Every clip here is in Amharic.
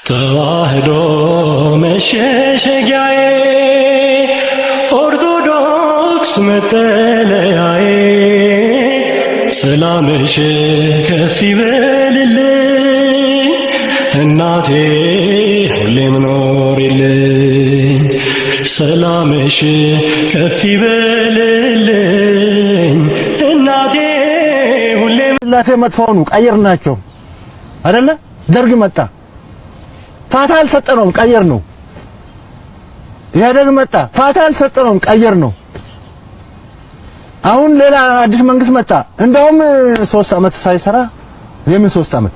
ተዋህዶ መሸሸጊያዬ ኦርቶዶክስ መጠለያዬ ሰላምሽ ከፍ ይበልልኝ እናቴ ሁሌም ኖሪልኝ ሰላምሽ ከፍ ይበልልኝ እናቴ ሁሌም ላሴ መጥፋውን ቀየርናቸው አይደለ ደርግ መጣ ፋታ አልሰጠነውም ቀየር ነው ኢህአዴግ መጣ ፋታ አልሰጠነውም ቀየር ነው አሁን ሌላ አዲስ መንግስት መጣ እንደውም 3 አመት ሳይሰራ የምን 3 አመት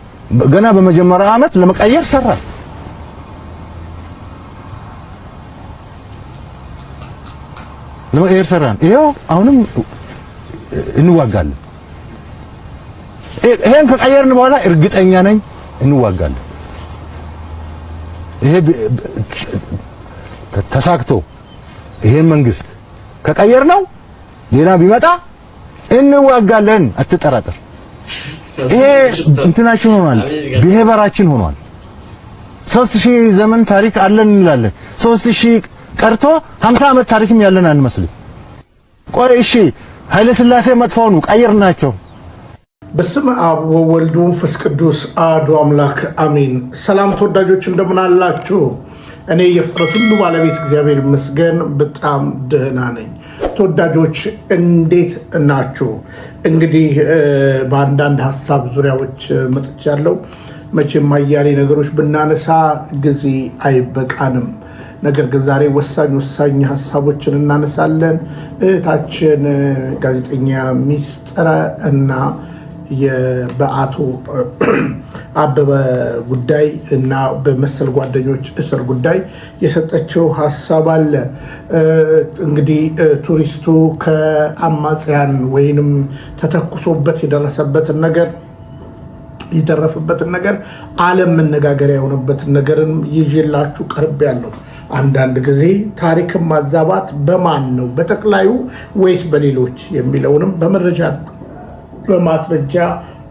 ገና በመጀመሪያው አመት ለመቀየር ሰራ ለመቀየር ሰራን ይሄው አሁንም እንዋጋለን ይሄን ከቀየርን በኋላ እርግጠኛ ነኝ እንዋጋለን ይሄ ተሳክቶ ይሄን መንግስት ከቀየር ነው ሌላ ቢመጣ እንዋጋለን አትጠራጠር ይሄ እንትናችን ሆኗል ብሔራችን ሆኗል 3000 ዘመን ታሪክ አለን እንላለን 3000 ቀርቶ 50 አመት ታሪክም ያለን አንመስልም ቆይ እሺ ኃይለ ሥላሴ መጥፋው ነው ቀየርናቸው በስመ አብ ወወልድ ወመንፈስ ቅዱስ አሐዱ አምላክ አሜን። ሰላም ተወዳጆች እንደምን አላችሁ? እኔ የፍጥረት ሁሉ ባለቤት እግዚአብሔር ይመስገን በጣም ደህና ነኝ። ተወዳጆች እንዴት ናችሁ? እንግዲህ በአንዳንድ ሐሳብ ዙሪያዎች መጥቻለሁ። መቼም አያሌ ነገሮች ብናነሳ ጊዜ አይበቃንም። ነገር ግን ዛሬ ወሳኝ ሐሳቦችን እናነሳለን። እህታችን ጋዜጠኛ ሚስጥረ እና በአቶ አበበ ጉዳይ እና በመሰል ጓደኞች እስር ጉዳይ የሰጠችው ሐሳብ አለ። እንግዲህ ቱሪስቱ ከአማጽያን ወይንም ተተኩሶበት የደረሰበትን ነገር የተረፈበትን ነገር ዓለም መነጋገሪያ የሆነበትን ነገርን ይዤላችሁ ቀርቤያለሁ። አንዳንድ ጊዜ ታሪክን ማዛባት በማን ነው በጠቅላዩ ወይስ በሌሎች የሚለውንም በመረጃ በማስረጃ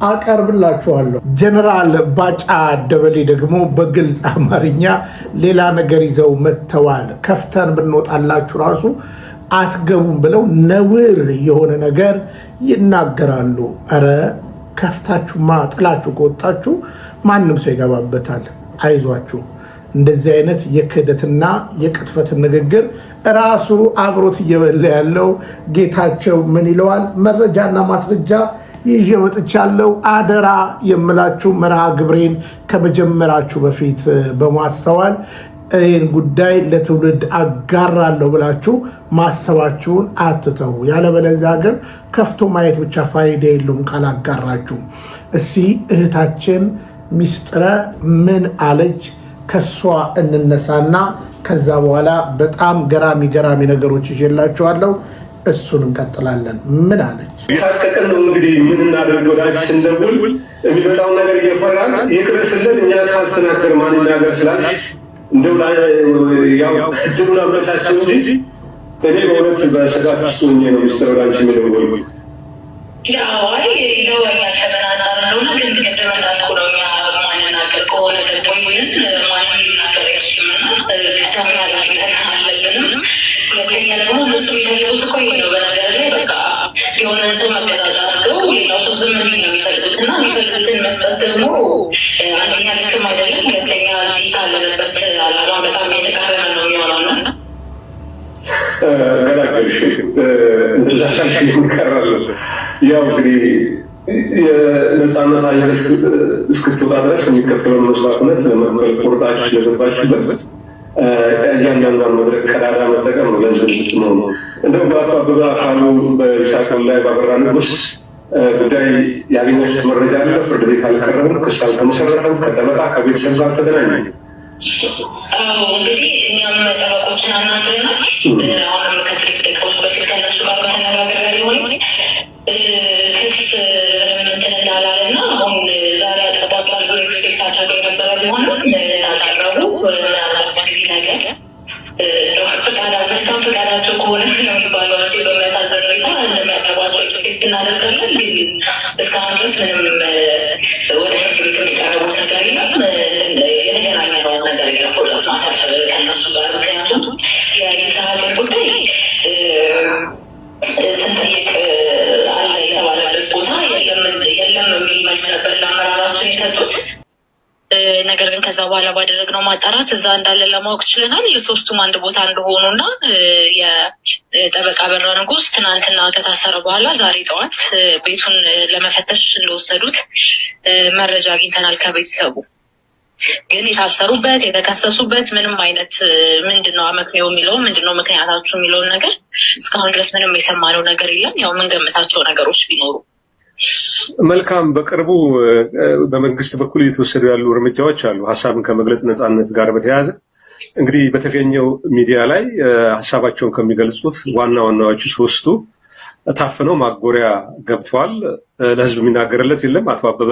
አቀርብላችኋለሁ። ጀነራል ባጫ ደበሌ ደግሞ በግልጽ አማርኛ ሌላ ነገር ይዘው መጥተዋል። ከፍተን ብንወጣላችሁ ራሱ አትገቡም ብለው ነውር የሆነ ነገር ይናገራሉ። አረ ከፍታችሁማ ጥላችሁ ከወጣችሁ ማንም ሰው ይገባበታል። አይዟችሁ። እንደዚህ አይነት የክህደትና የቅጥፈት ንግግር ራሱ አብሮት እየበላ ያለው ጌታቸው ምን ይለዋል? መረጃና ማስረጃ ይዤ ወጥቻለሁ። አደራ የምላችሁ መርሃ ግብሬን ከመጀመራችሁ በፊት በማስተዋል ይህን ጉዳይ ለትውልድ አጋራለሁ ብላችሁ ማሰባችሁን አትተው። ያለበለዚያ ግን ከፍቶ ማየት ብቻ ፋይዳ የለውም ካላጋራችሁ። እስኪ እህታችን ሚስጥረ ምን አለች? ከሷ እንነሳና ከዛ በኋላ በጣም ገራሚ ነገሮች ይዤላችኋለሁ። እሱን እንቀጥላለን። ምን አለች? ሳስቀቀል ነው እንግዲህ ምን እናደርግ ወዳጅ ስንደውል የሚመጣው ነገር እየፈራን ይቅርስልን እኛ ካልተናገር ማን ይናገር ስላልሽ እንደው ያው እድሉን አብረሳቸው እንጂ እኔ በእውነት በስጋት ውስጥ ሆኜ ነው ሚስጥር ወዳንቺ የምደውልኩት። ያው አይ ነው ያቸበናጻር ነው ግን ቅድም እንዳልኩ ነው እኛ ማንናገር ከሆነ ደግሞ ይህን ማንም ሊናገር ያስችልና ከተማ ኃላፊነት አለብንም። ሁለተኛ ደግሞ እነሱ የሚፈልጉት እኮ ይሄ ነው። በነገር ላይ በቃ የሆነ ሰው መቀጣጫ አድርገው ሌላው ሰው ዝም ቢል ነው የሚፈልጉት እና የሚፈልጉትን መስጠት ደግሞ አንደኛ ልክም አይደለም። ሁለተኛ እዚህ ካለንበት አላማ በጣም የተቃረነ ነው የሚሆነው እና ገላገልሽ እንደዛ ሻሽ ይቀራሉ። ያው እንግዲህ የነፃነት አየር እስክትወጣ ድረስ የሚከፈለውን መስዋዕትነት ለመክፈል ቆርጣችሁ ስለገባችሁበት እያንዳንዷን መድረክ ቀዳዳ መጠቀም ነው ለህዝብ ግልጽ መሆኑ። እንደውም በአቶ አበበ አካሉ በይሳቅ ላይ ባበራ ንጉስ ጉዳይ ያገኛችሁት መረጃ አለ? ፍርድ ቤት አልቀረብም፣ ክስ አልተመሰረተም፣ ከጠበቃ ከቤተሰብ ጋር ተገናኙ። እንግዲህ እኛም ጠበቆችን አናግረናል። አሁንም ከጥቂት ደቂቃዎች በፊት ከእነሱ ጋር በተነጋገር ሆይ ክስ እንትን እንዳላለ እና አሁን ዛሬ ያቀባባል ኤክስፔክት አድርገው የነበረ ቢሆንም እንዳቀረቡ ምናልባት ጊዜ ነገር መልካም ፈቃዳቸው ከሆነ የሚባለው ነው በሚያሳዝን ሁኔታ እንደሚያቀርቧቸው ኤክስፔክት እናደርጋለን። ግን እስካሁን ድረስ ምንም ወደ ፍርድ ቤት የሚቀረቡት ነገር የለም። የተገናኘነውን ነገር የለም ፎርዛት ማተር ከነሱ ጋር። ምክንያቱም የይስሐቅን ጉዳይ ስንጠይቅ አለ የተባለበት ቦታ የለም የሚል መልስ ነበር ለአመራራችን የሰጡት። ነገር ግን ከዛ በኋላ ባደረግነው ማጣራት እዛ እንዳለ ለማወቅ ችለናል። ሶስቱም አንድ ቦታ እንደሆኑና የጠበቃ በራ ንጉስ ትናንትና ከታሰረ በኋላ ዛሬ ጠዋት ቤቱን ለመፈተሽ እንደወሰዱት መረጃ አግኝተናል ከቤተሰቡ። ግን የታሰሩበት የተከሰሱበት ምንም አይነት ምንድነው አመክንዮ የሚለውን ምንድነው ምክንያታችሁ የሚለውን ነገር እስካሁን ድረስ ምንም የሰማነው ነገር የለም። ያው የምንገምታቸው ነገሮች ቢኖሩ መልካም። በቅርቡ በመንግስት በኩል እየተወሰዱ ያሉ እርምጃዎች አሉ። ሀሳብን ከመግለጽ ነጻነት ጋር በተያያዘ እንግዲህ በተገኘው ሚዲያ ላይ ሀሳባቸውን ከሚገልጹት ዋና ዋናዎቹ ሶስቱ ታፍነው ማጎሪያ ገብተዋል። ለህዝብ የሚናገርለት የለም። አቶ አበበ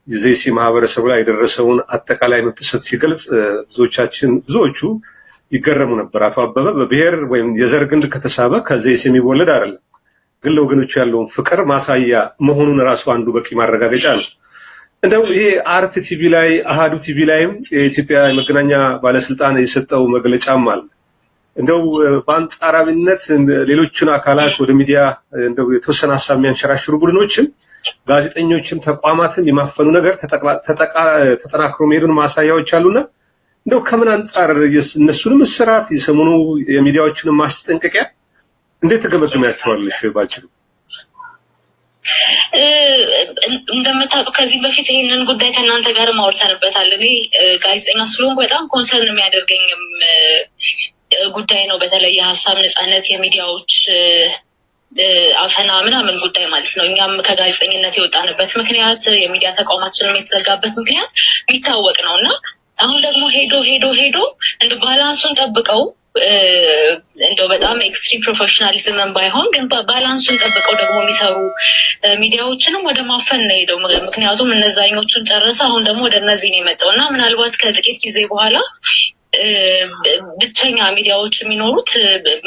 የዘይሴ ማህበረሰቡ ላይ የደረሰውን አጠቃላይ መብት ጥሰት ሲገልጽ ብዙዎቹ ይገረሙ ነበር። አቶ አበበ በብሔር ወይም የዘር ግንድ ከተሳበ ከዘይሴ የሚወለድ አይደለም፣ ግን ለወገኖቹ ያለውን ፍቅር ማሳያ መሆኑን ራሱ አንዱ በቂ ማረጋገጫ ነው። እንደው ይሄ አርት ቲቪ ላይ አሃዱ ቲቪ ላይም የኢትዮጵያ የመገናኛ ባለስልጣን የሰጠው መግለጫም አለ። እንደው በአንጻራዊነት ሌሎችን አካላት ወደ ሚዲያ እንደው የተወሰነ ሀሳብ የሚያንሸራሽሩ ቡድኖችም ጋዜጠኞችም ተቋማትም የማፈኑ ነገር ተጠናክሮ መሄዱን ማሳያዎች አሉና እንደው ከምን አንጻር እነሱንም እስራት የሰሞኑ የሚዲያዎችንም ማስጠንቀቂያ እንዴት ተገመግሚያቸዋለሽ? ባጭሩ እንደምታውቁ ከዚህ በፊት ይህንን ጉዳይ ከእናንተ ጋር ማውርተንበታል። እኔ ጋዜጠኛ ስለሆንኩ በጣም ኮንሰርን የሚያደርገኝም ጉዳይ ነው። በተለይ የሀሳብ ነጻነት፣ የሚዲያዎች አፈና ምናምን ጉዳይ ማለት ነው። እኛም ከጋዜጠኝነት የወጣንበት ምክንያት የሚዲያ ተቋማችንም የተዘጋበት ምክንያት የሚታወቅ ነው እና አሁን ደግሞ ሄዶ እንደ ባላንሱን ጠብቀው እንደው በጣም ኤክስትሪም ፕሮፌሽናሊዝምን ባይሆን ግን ባላንሱን ጠብቀው ደግሞ የሚሰሩ ሚዲያዎችንም ወደ ማፈን ነው ሄደው። ምክንያቱም እነዛኞቹን ጨረሰ፣ አሁን ደግሞ ወደ እነዚህ ነው የመጣው እና ምናልባት ከጥቂት ጊዜ በኋላ ብቸኛ ሚዲያዎች የሚኖሩት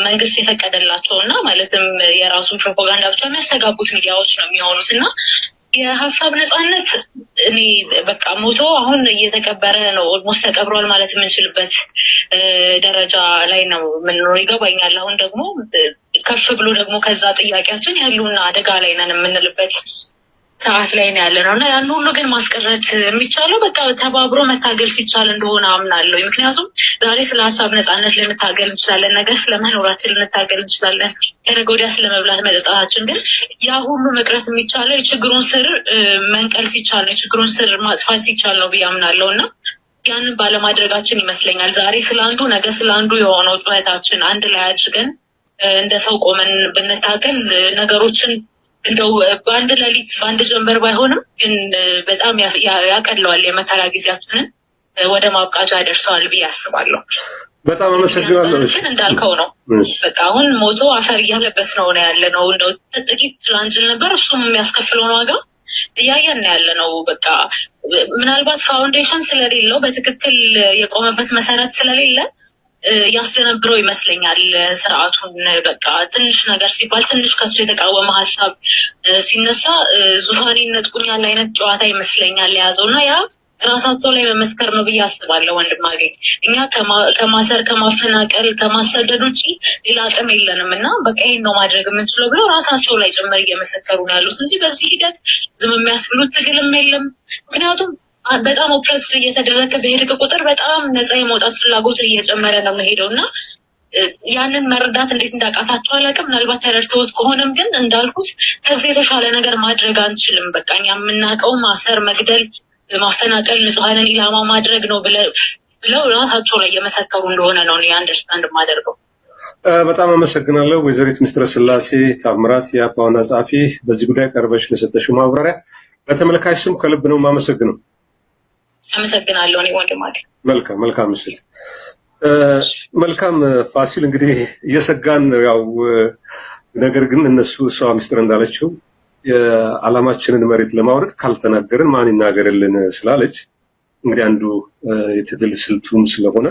መንግስት የፈቀደላቸው እና ማለትም የራሱን ፕሮፓጋንዳ ብቻ የሚያስተጋቡት ሚዲያዎች ነው የሚሆኑት እና የሀሳብ ነጻነት እኔ በቃ ሞቶ አሁን እየተቀበረ ነው። ኦልሞስት ተቀብሯል ማለት የምንችልበት ደረጃ ላይ ነው የምንኖረው ይገባኛል። አሁን ደግሞ ከፍ ብሎ ደግሞ ከዛ ጥያቄያችን ያሉና አደጋ ላይ ነን የምንልበት ሰዓት ላይ ነው ያለ ነው እና ያን ሁሉ ግን ማስቀረት የሚቻለው በቃ ተባብሮ መታገል ሲቻል እንደሆነ አምናለሁ። ምክንያቱም ዛሬ ስለ ሀሳብ ነጻነት ልንታገል እንችላለን፣ ነገ ስለመኖራችን ልንታገል እንችላለን፣ ከነገ ወዲያ ስለመብላት መጠጣታችን። ግን ያ ሁሉ መቅረት የሚቻለው የችግሩን ስር መንቀል ሲቻል ነው፣ የችግሩን ስር ማጥፋት ሲቻል ነው ብዬ አምናለሁ እና ያንን ባለማድረጋችን ይመስለኛል ዛሬ ስለ አንዱ ነገ ስለ አንዱ የሆነው ጩኸታችን አንድ ላይ አድርገን እንደ ሰው ቆመን ብንታገል ነገሮችን እንደው በአንድ ሌሊት በአንድ ጀንበር ባይሆንም ግን በጣም ያቀለዋል፣ የመከራ ጊዜያችንን ወደ ማብቃቱ ያደርሰዋል ብዬ አስባለሁ። በጣም አመሰግናለሁ። ግን እንዳልከው ነው በቃ አሁን ሞቶ አፈር እያለበስ ነው ያለ ነው። እንደው ጥቂት ላንችል ነበር፣ እሱም የሚያስከፍለውን ዋጋ እያየን ያለ ነው። በቃ ምናልባት ፋውንዴሽን ስለሌለው በትክክል የቆመበት መሰረት ስለሌለ ያስደነብረው ይመስለኛል ስርዓቱን። በቃ ትንሽ ነገር ሲባል ትንሽ ከሱ የተቃወመ ሀሳብ ሲነሳ ዙፋኔን ነጥቁኛል አይነት ጨዋታ ይመስለኛል የያዘው እና ያ ራሳቸው ላይ መመስከር ነው ብዬ አስባለሁ። ወንድም አገኝ እኛ ከማሰር ከማፈናቀል ከማሰደድ ውጭ ሌላ አቅም የለንም እና በቃ ይሄን ነው ማድረግ የምንችለው ብለው ራሳቸው ላይ ጭምር እየመሰከሩ ነው ያሉት እንጂ በዚህ ሂደት ዝም የሚያስብሉት ትግልም የለም። ምክንያቱም በጣም ኦፕሬስ እየተደረገ በሄድክ ቁጥር በጣም ነፃ የመውጣት ፍላጎት እየጨመረ ነው መሄደው እና ያንን መረዳት እንዴት እንዳቃታቸው አላውቅም። ምናልባት ተረድተውት ከሆነም ግን እንዳልኩት ከዚህ የተሻለ ነገር ማድረግ አንችልም። በቃ እኛ የምናውቀው ማሰር፣ መግደል፣ ማፈናቀል፣ ንጹሐንን ኢላማ ማድረግ ነው ብለው ራሳቸው ላይ እየመሰከሩ እንደሆነ ነው አንደርስታንድ የማደርገው። በጣም አመሰግናለሁ ወይዘሪት ምስጥረ ስላሴ ታምራት የአፓ ዋና ጸሐፊ፣ በዚህ ጉዳይ ቀርበሽ ለሰጠሽው ማብራሪያ በተመልካች ስም ከልብ ነው የማመሰግነው። አመሰግናለሁ። እኔ ወንድም አለ። መልካም ምሽት። መልካም ፋሲል፣ እንግዲህ እየሰጋን ነው ያው ነገር ግን እሷ ምስጥር እንዳለችው የዓላማችንን መሬት ለማውረድ ካልተናገርን ማን ይናገርልን ስላለች እንግዲህ አንዱ የትግል ስልቱም ስለሆነ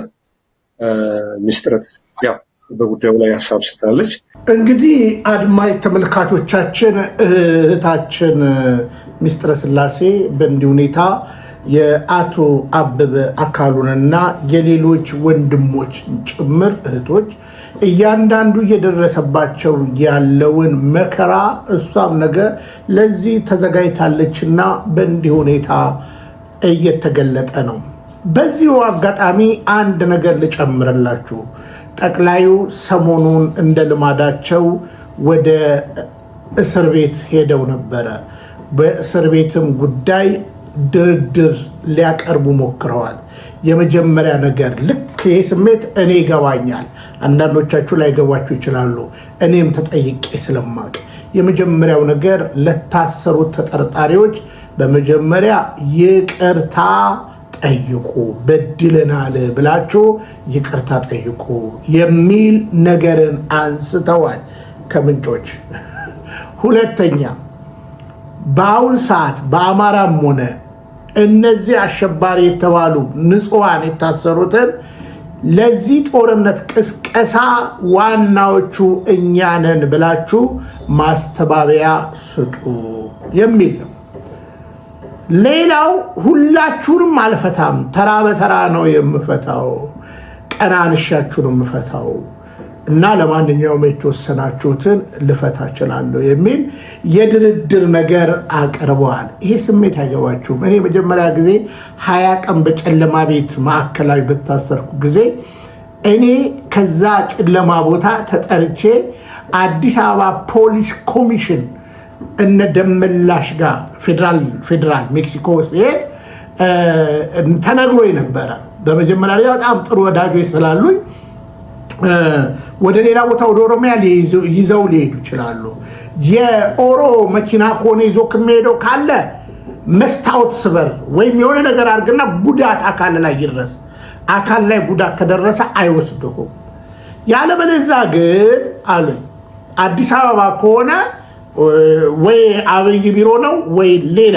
ምስጥረት ያው በጉዳዩ ላይ ሀሳብ ስታለች። እንግዲህ አድማጭ ተመልካቾቻችን እህታችን ሚስጥረ ስላሴ በእንዲህ ሁኔታ የአቶ አበበ አካሉንና የሌሎች ወንድሞች ጭምር እህቶች እያንዳንዱ እየደረሰባቸው ያለውን መከራ እሷም ነገ ለዚህ ተዘጋጅታለችና በእንዲህ ሁኔታ እየተገለጠ ነው። በዚሁ አጋጣሚ አንድ ነገር ልጨምርላችሁ። ጠቅላዩ ሰሞኑን እንደ ልማዳቸው ወደ እስር ቤት ሄደው ነበረ። በእስር ቤትም ጉዳይ ድርድር ሊያቀርቡ ሞክረዋል። የመጀመሪያ ነገር ልክ ይህ ስሜት እኔ ይገባኛል፣ አንዳንዶቻችሁ ላይ ገባችሁ ይችላሉ። እኔም ተጠይቄ ስለማቅ የመጀመሪያው ነገር ለታሰሩት ተጠርጣሪዎች በመጀመሪያ ይቅርታ ጠይቁ፣ በድለናል ብላችሁ ይቅርታ ጠይቁ የሚል ነገርን አንስተዋል ከምንጮች። ሁለተኛ በአሁን ሰዓት በአማራም ሆነ እነዚህ አሸባሪ የተባሉ ንጹሃን የታሰሩትን ለዚህ ጦርነት ቅስቀሳ ዋናዎቹ እኛ ነን ብላችሁ ማስተባበያ ስጡ የሚል ነው። ሌላው ሁላችሁንም አልፈታም፣ ተራ በተራ ነው የምፈታው፣ ቀናንሻችሁ ነው የምፈታው እና ለማንኛውም የተወሰናችሁትን ልፈታ እችላለሁ የሚል የድርድር ነገር አቅርበዋል። ይሄ ስሜት አይገባችሁም? እኔ መጀመሪያ ጊዜ 20 ቀን በጨለማ ቤት ማዕከላዊ በታሰርኩ ጊዜ እኔ ከዛ ጨለማ ቦታ ተጠርቼ አዲስ አበባ ፖሊስ ኮሚሽን እነ ደመላሽ ጋር ፌዴራል ሜክሲኮ ሲሄድ ተነግሮኝ ነበረ። በመጀመሪያ ላይ በጣም ጥሩ ወዳጆች ስላሉኝ ወደ ሌላ ቦታ ወደ ኦሮሚያ ይዘው ሊሄዱ ይችላሉ። የኦሮ መኪና ከሆነ ይዞ ከሚሄደው ካለ መስታወት ስበር ወይም የሆነ ነገር አድርግና ጉዳት አካል ላይ ይድረስ። አካል ላይ ጉዳት ከደረሰ አይወስዱም። ያለበለዚያ ግን አሉኝ አዲስ አበባ ከሆነ ወይ አብይ ቢሮ ነው ወይ ሌላ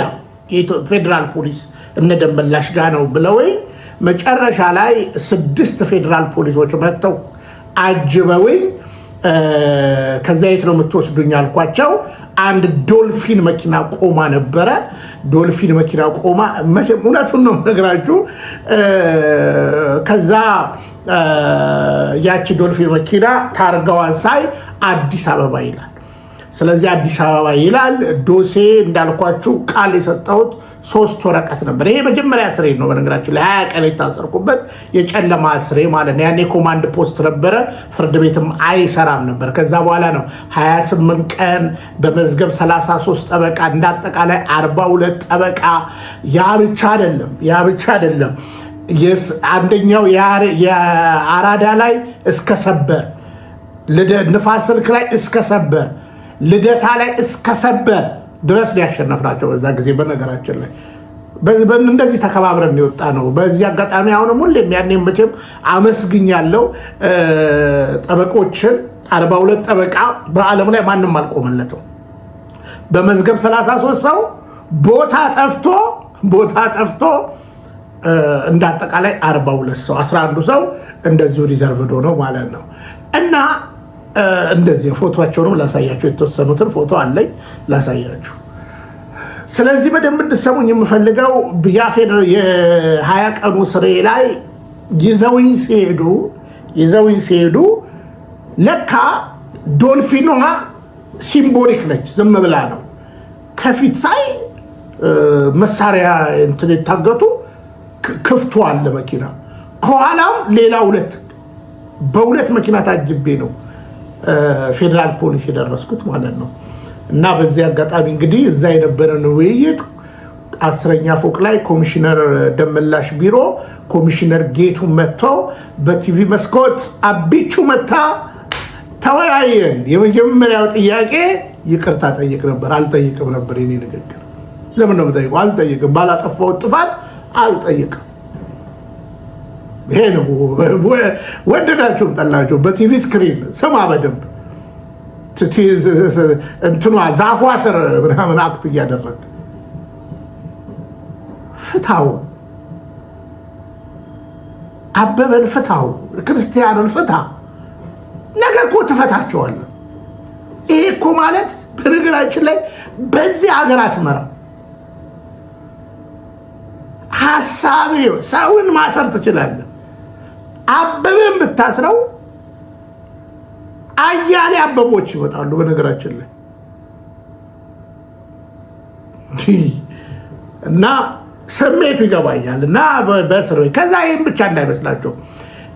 ፌዴራል ፖሊስ እነ ደመላሽ ጋር ነው ብለውኝ መጨረሻ ላይ 6 ፌዴራል ፖሊሶች መጥተው አጅበውኝ ከዛ የት ነው የምትወስዱኝ አልኳቸው። አንድ ዶልፊን መኪና ቆማ ነበረ። ዶልፊን መኪና ቆማ እውነቱን ነው የምነግራችሁ። ከዛ ያቺ ዶልፊን መኪና ታርጋዋን ሳይ አዲስ አበባ ይላል። ስለዚህ አዲስ አበባ ይላል። ዶሴ እንዳልኳችሁ ቃል የሰጠሁት 3 ወረቀት ነበር። ይሄ መጀመሪያ እስሬ ነው በነገራችሁ ላይ 20 ቀን የታሰርኩበት የጨለማ እስሬ ማለት ነው። ያኔ ኮማንድ ፖስት ነበረ፣ ፍርድ ቤትም አይሰራም ነበር። ከዛ በኋላ ነው 28 ቀን በመዝገብ 33 ጠበቃ እንዳጠቃላይ 42 ጠበቃ። ያ ብቻ አይደለም አንደኛው የአራዳ ላይ እስከ ሰበር፣ ንፋስ ስልክ ላይ እስከ ሰበር፣ ልደታ ላይ እስከ ሰበር ድረስ ሊያሸነፍናቸው በዛ ጊዜ። በነገራችን ላይ እንደዚህ ተከባብረን የወጣ ነው። በዚህ አጋጣሚ አሁንም ሁሌም ያኔም መቼም አመስግኛለሁ ጠበቆችን። 42 ጠበቃ በዓለም ላይ ማንም አልቆመለትም። በመዝገብ 33 ሰው ቦታ ጠፍቶ እንዳጠቃላይ 42 ሰው 11 ሰው እንደዚሁ ሪዘርቭዶ ነው ማለት ነው። እና እንደዚህ ፎቶቸውንም ላሳያችሁ፣ የተወሰኑትን ፎቶ አለኝ ላሳያችሁ። ስለዚህ በደንብ እንድሰሙኝ የምፈልገው የ20 ቀኑ ስሬ ላይ ይዘውኝ ሲሄዱ ለካ ዶልፊኗ ሲምቦሊክ ነች፣ ዝም ብላ ነው። ከፊት ሳይ መሳሪያ እንትን የታገቱ ክፍቱ አለ መኪና፣ ከኋላም ሌላ በሁለት መኪና ታጅቤ ነው ፌዴራል ፖሊስ የደረስኩት ማለት ነው። እና በዚህ አጋጣሚ እንግዲህ እዛ የነበረን ውይይት 10ኛ ፎቅ ላይ ኮሚሽነር ደመላሽ ቢሮ ኮሚሽነር ጌቱ መጥተው በቲቪ መስኮት አቢቹ መታ ተወያየን። የመጀመሪያው ጥያቄ ይቅርታ ጠይቅ ነበር። አልጠይቅም ነበር የኔ ንግግር። ለምን ነው የምጠይቀው? አልጠይቅም። ባላጠፋው ጥፋት አልጠይቅም። ይሄ ነው። ወደዳችሁም ጠላችሁም በቲቪ ስክሪን ስማ በደንብ እንትኗ ዛፏ ስር ምናምን አክት እያደረግ ፍታው፣ አበበን ፍታው፣ ክርስቲያንን ፍታ፣ ነገ እኮ ትፈታቸዋለህ። ይሄ እኮ ማለት በነገራችን ላይ በዚህ ሀገር አትመራም። ሀሳብ ሰውን ማሰር ትችላለህ። አበበን ብታስረው አያሌ አበቦች ይወጣሉ። በነገራችን ላይ እና ስሜቱ ይገባኛል። እና በእስር ቤት ከዛ ይህም ብቻ እንዳይመስላቸው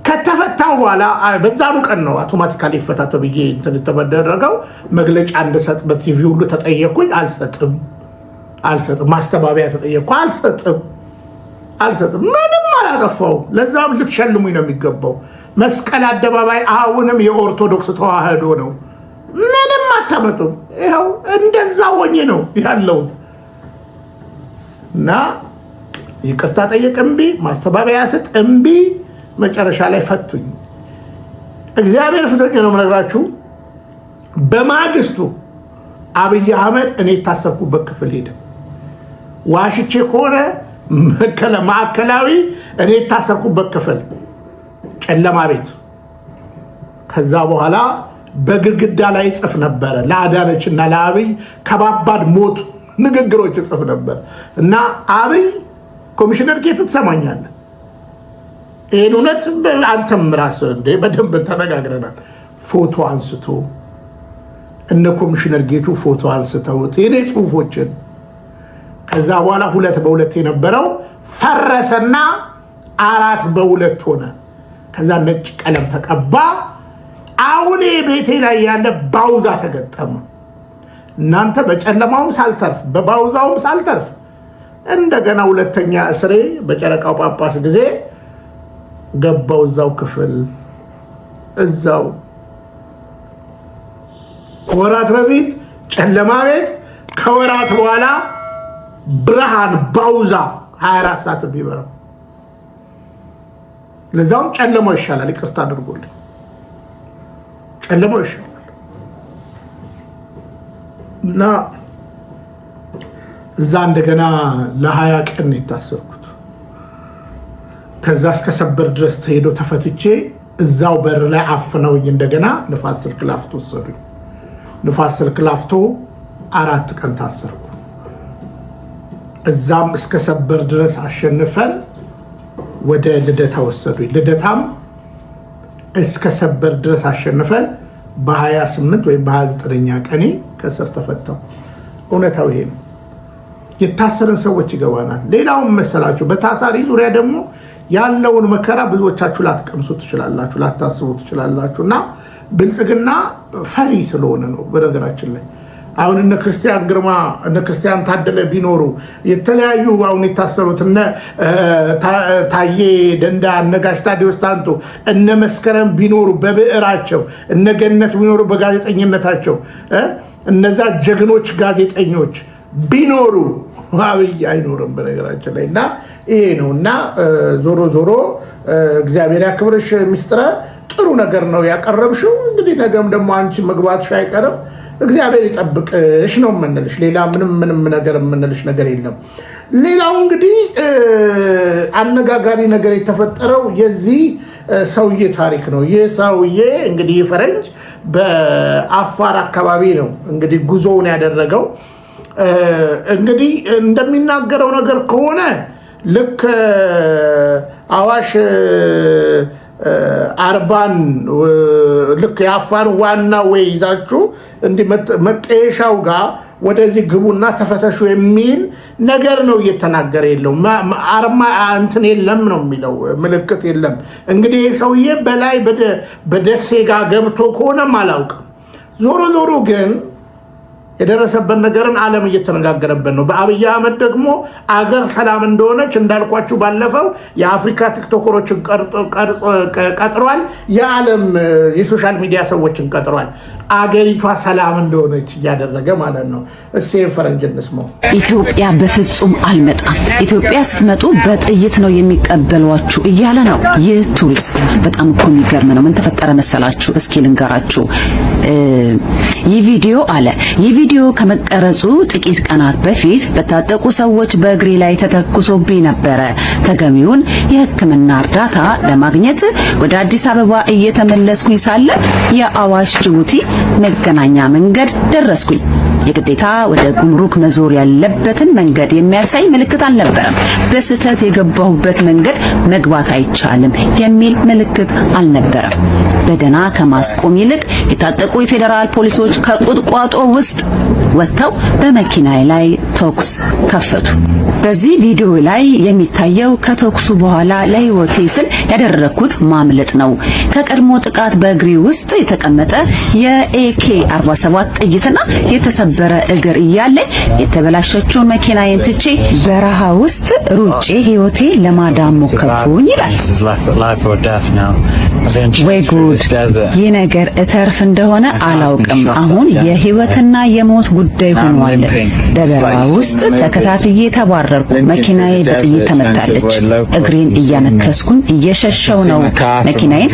ከተፈታው በኋላ በዛኑ ቀን ነው አውቶማቲካሊ ይፈታ ተብዬ እንትን የተደረገው። መግለጫ እንድሰጥ በቲቪ ሁሉ ተጠየቅኩኝ። አልሰጥም። ማስተባበያ ተጠየቅኩ። አልሰጥም። ምንም አላጠፋው። ለዛም ልትሸልሙኝ ነው የሚገባው። መስቀል አደባባይ አሁንም የኦርቶዶክስ ተዋህዶ ነው። ምንም አታመጡም። ይኸው እንደዛ ሆኜ ነው ያለሁት እና ይቅርታ ጠየቅ እምቢ፣ ማስተባበያ ስጥ እምቢ። መጨረሻ ላይ ፈቱኝ። እግዚአብሔር ፍቶኝ ነው የምነግራችሁ። በማግስቱ አብይ አህመድ እኔ የታሰርኩበት ክፍል ሄደ። ዋሽቼ ከሆነ ማዕከላዊ እኔ የታሰርኩበት ክፍል ጨለማ ቤት። ከዛ በኋላ በግድግዳ ላይ ጽፍ ነበረ ለአዳነች እና ለአብይ ከባባድ ሞት ንግግሮች ጽፍ ነበር እና አብይ ኮሚሽነር ጌቱ ትሰማኛለህ፣ ይህን እውነት አንተም ራስህ እንደ በደንብ ተነጋግረናል። ፎቶ አንስቶ እነ ኮሚሽነር ጌቱ ፎቶ አንስተውት የኔ ጽሁፎችን ከዛ በኋላ 2 የነበረው ፈረሰና 4 ሆነ። ከዛ ነጭ ቀለም ተቀባ። አሁን ቤቴ ላይ ያለ ባውዛ ተገጠመ። እናንተ በጨለማውም ሳልተርፍ በባውዛውም ሳልተርፍ እንደገና ሁለተኛ እስሬ በጨረቃው ጳጳስ ጊዜ ገባው። እዛው ክፍል እዛው ወራት በፊት ጨለማ ቤት፣ ከወራት በኋላ ብርሃን ባውዛ 24 ሰዓት ቢበራው። ለዛውም ጨለማው ይሻላል። ይቅርታ አድርጎልኝ ጨለማው ይሻላል እና እዛ እንደገና ለ20 ቀን የታሰርኩት። ከዛ እስከ ሰበር ድረስ ተሄዶ ተፈትቼ እዛው በር ላይ አፍነውኝ እንደገና ንፋስ ስልክ ላፍቶ ወሰዱኝ። ንፋስ ስልክ ላፍቶ 4 ቀን ታሰርኩ። እዛም እስከ ሰበር ድረስ አሸንፈን ወደ ልደታ ወሰዱኝ። ልደታም እስከ ሰበር ድረስ አሸንፈን በ28 ወይም በ29ኛ ቀኔ ከእስር ተፈታው። እውነታው ይሄ ነው። የታሰረን ሰዎች ይገባናል። ሌላውን መሰላችሁ በታሳሪ ዙሪያ ደግሞ ያለውን መከራ ብዙዎቻችሁ ላትቀምሱ ትችላላችሁ፣ ላታስቡ ትችላላችሁ። እና ብልጽግና ፈሪ ስለሆነ ነው። በነገራችን ላይ አሁን እነ ክርስቲያን ግርማ እነ ክርስቲያን ታደለ ቢኖሩ የተለያዩ አሁን የታሰሩት እነ ታዬ ደንዳ እነ ጋሽ ታዲዮስ ታንቱ እነ መስከረም ቢኖሩ በብዕራቸው እነ ገነት ቢኖሩ በጋዜጠኝነታቸው እነዛ ጀግኖች ጋዜጠኞች ቢኖሩ አብይ አይኖርም። በነገራችን ላይ እና ይሄ ነው እና ዞሮ ዞሮ እግዚአብሔር ያክብርሽ ሚስጥረ ጥሩ ነገር ነው ያቀረብሽው። እንግዲህ ነገም ደግሞ አንቺ መግባትሽ አይቀርም። እግዚአብሔር ይጠብቅሽ ነው የምንልሽ። ሌላ ምንም ነገር የምንልሽ ነገር የለም። ሌላው እንግዲህ አነጋጋሪ ነገር የተፈጠረው የዚህ ሰውዬ ታሪክ ነው። ይህ ሰውዬ እንግዲህ ፈረንጅ በአፋር አካባቢ ነው እንግዲህ ጉዞውን ያደረገው። እንግዲህ እንደሚናገረው ነገር ከሆነ ልክ አዋሽ አርባን ልክ የአፋር ዋና ወይ ይዛችሁ እንዲህ መቀየሻው ጋር ወደዚህ ግቡና ተፈተሹ የሚል ነገር ነው እየተናገረ የለው። አርማ እንትን የለም ነው የሚለው፣ ምልክት የለም። እንግዲህ ሰውዬ በላይ በደሴ ጋር ገብቶ ከሆነም አላውቅም። ዞሮ ግን የደረሰበት ነገርን ዓለም እየተነጋገረበት ነው። በአብይ አህመድ ደግሞ አገር ሰላም እንደሆነች እንዳልኳችሁ ባለፈው የአፍሪካ ቲክቶከሮችን ቀጥሯል። የዓለም የሶሻል ሚዲያ ሰዎችን ቀጥሯል። አገሪቷ ሰላም እንደሆነች እያደረገ ማለት ነው። እሺ ፈረንጅ እንስማው። ኢትዮጵያ በፍጹም አልመጣም፣ ኢትዮጵያ ስትመጡ በጥይት ነው የሚቀበሏችሁ እያለ ነው ይህ ቱሪስት። በጣም እኮ የሚገርም ነው። ምን ተፈጠረ መሰላችሁ? እስኪ ልንገራችሁ። ይህ ቪዲዮ ከመቀረጹ ጥቂት ቀናት በፊት በታጠቁ ሰዎች በእግሬ ላይ ተተኩሶብኝ ነበረ። ተገቢውን የሕክምና እርዳታ ለማግኘት ወደ አዲስ አበባ እየተመለስኩኝ ሳለ የአዋሽ ጅቡቲ መገናኛ መንገድ ደረስኩኝ። የግዴታ ወደ ጉምሩክ መዞር ያለበትን መንገድ የሚያሳይ ምልክት አልነበረም። በስህተት የገባሁበት መንገድ መግባት አይቻልም የሚል ምልክት አልነበረም። በደና ከማስቆም ይልቅ የታጠቁ የፌዴራል ፖሊሶች ከቁጥቋጦ ውስጥ ወጥተው በመኪናዬ ላይ ተኩስ ከፈቱ። በዚህ ቪዲዮ ላይ የሚታየው ከተኩሱ በኋላ ለህይወቴ ስል ያደረኩት ማምለጥ ነው። ከቀድሞ ጥቃት በእግሬ ውስጥ የተቀመጠ የኤኬ 47 ጥይትና የተሰበረ እግር እያለኝ የተበላሸችውን መኪናዬን ትቼ በረሃ ውስጥ ሩጬ ህይወቴ ለማዳን ሞከርኩኝ ይላል። ወይ ጉድ! ይህ ነገር እተርፍ እንደሆነ አላውቅም። አሁን የህይወትና የሞት ጉዳይ ሆኗል። በበረሃ ውስጥ ተከታትዬ ተባረርኩ። መኪናዬ በጥይት ተመታለች። እግሬን እያነከስኩኝ እየሸሸው ነው። መኪናዬን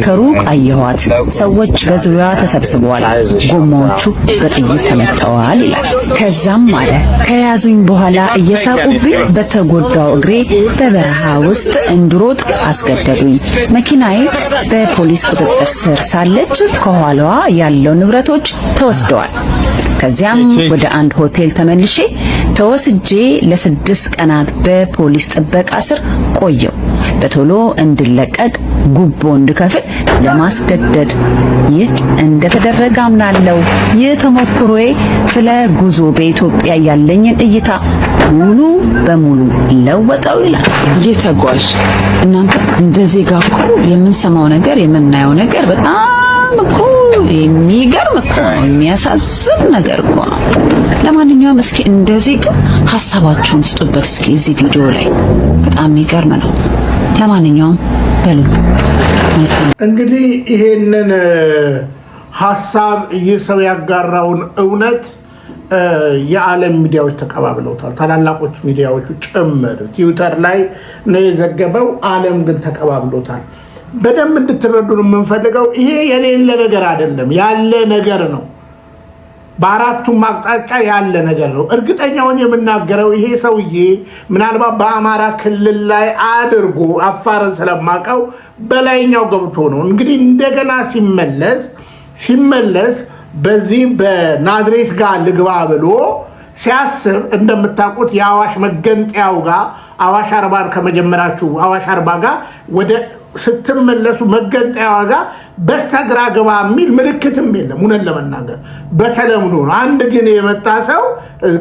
ከሩቅ አየኋት። ሰዎች በዙሪያዋ ተሰብስበዋል። ጎማዎቹ በጥይት ተመተዋል ይላል። ከዛም አለ ከያዙኝ በኋላ እየሳቁብኝ በተጎዳው እግሬ በበረሃ ውስጥ እንድሮጥ አስገደዱኝ። መኪናዬ በፖሊስ ቁጥጥር ስር ሳለች ከኋላዋ ያለው ንብረቶች ተወስደዋል። ከዚያም ወደ አንድ ሆቴል ተመልሼ ተወስጄ ለ6 ቀናት በፖሊስ ጥበቃ ስር ቆየው። በቶሎ እንድለቀቅ ጉቦ እንድከፍል ለማስገደድ ይህ እንደተደረገ አምናለሁ። ይህ ተሞክሮዬ ስለ ጉዞ በኢትዮጵያ ያለኝን እይታ ሙሉ በሙሉ ለወጠው ይላል። ይህ ተጓዥ እናንተ እንደዚህ ጋር እኮ የምንሰማው ነገር የምናየው ነገር በጣም እኮ የሚገርም እኮ የሚያሳዝን ነገር እኮ ነው። ለማንኛውም እስኪ እንደዚህ ግን ሐሳባችሁን ስጡበት እስኪ እዚህ ቪዲዮ ላይ በጣም የሚገርም ነው። ለማንኛውም በሉ እንግዲህ ይሄንን ሐሳብ ይህ ሰው ያጋራውን እውነት የዓለም ሚዲያዎች ተቀባብለውታል። ታላላቆች ሚዲያዎቹ ጭምር ትዊተር ላይ ነው የዘገበው። ዓለም ግን ተቀባብሎታል። በደንብ እንድትረዱን የምንፈልገው ይሄ የሌለ ነገር አይደለም፣ ያለ ነገር ነው። በአራቱም አቅጣጫ ያለ ነገር ነው። እርግጠኛውን የምናገረው ይሄ ሰውዬ ምናልባት በአማራ ክልል ላይ አድርጎ አፋርን ስለማቀው በላይኛው ገብቶ ነው እንግዲህ እንደገና ሲመለስ በዚህ በናዝሬት ጋር ልግባ ብሎ ሲያስብ እንደምታውቁት የአዋሽ መገንጠያው ጋር አዋሽ አርባን ከመጀመራችሁ አዋሽ አርባ ጋር ወደ ስትመለሱ መገንጠያው ጋር በስተግራ ገባ የሚል ምልክትም የለም። እውነት ለመናገር በተለምዶ ነው። አንድ ግን የመጣ ሰው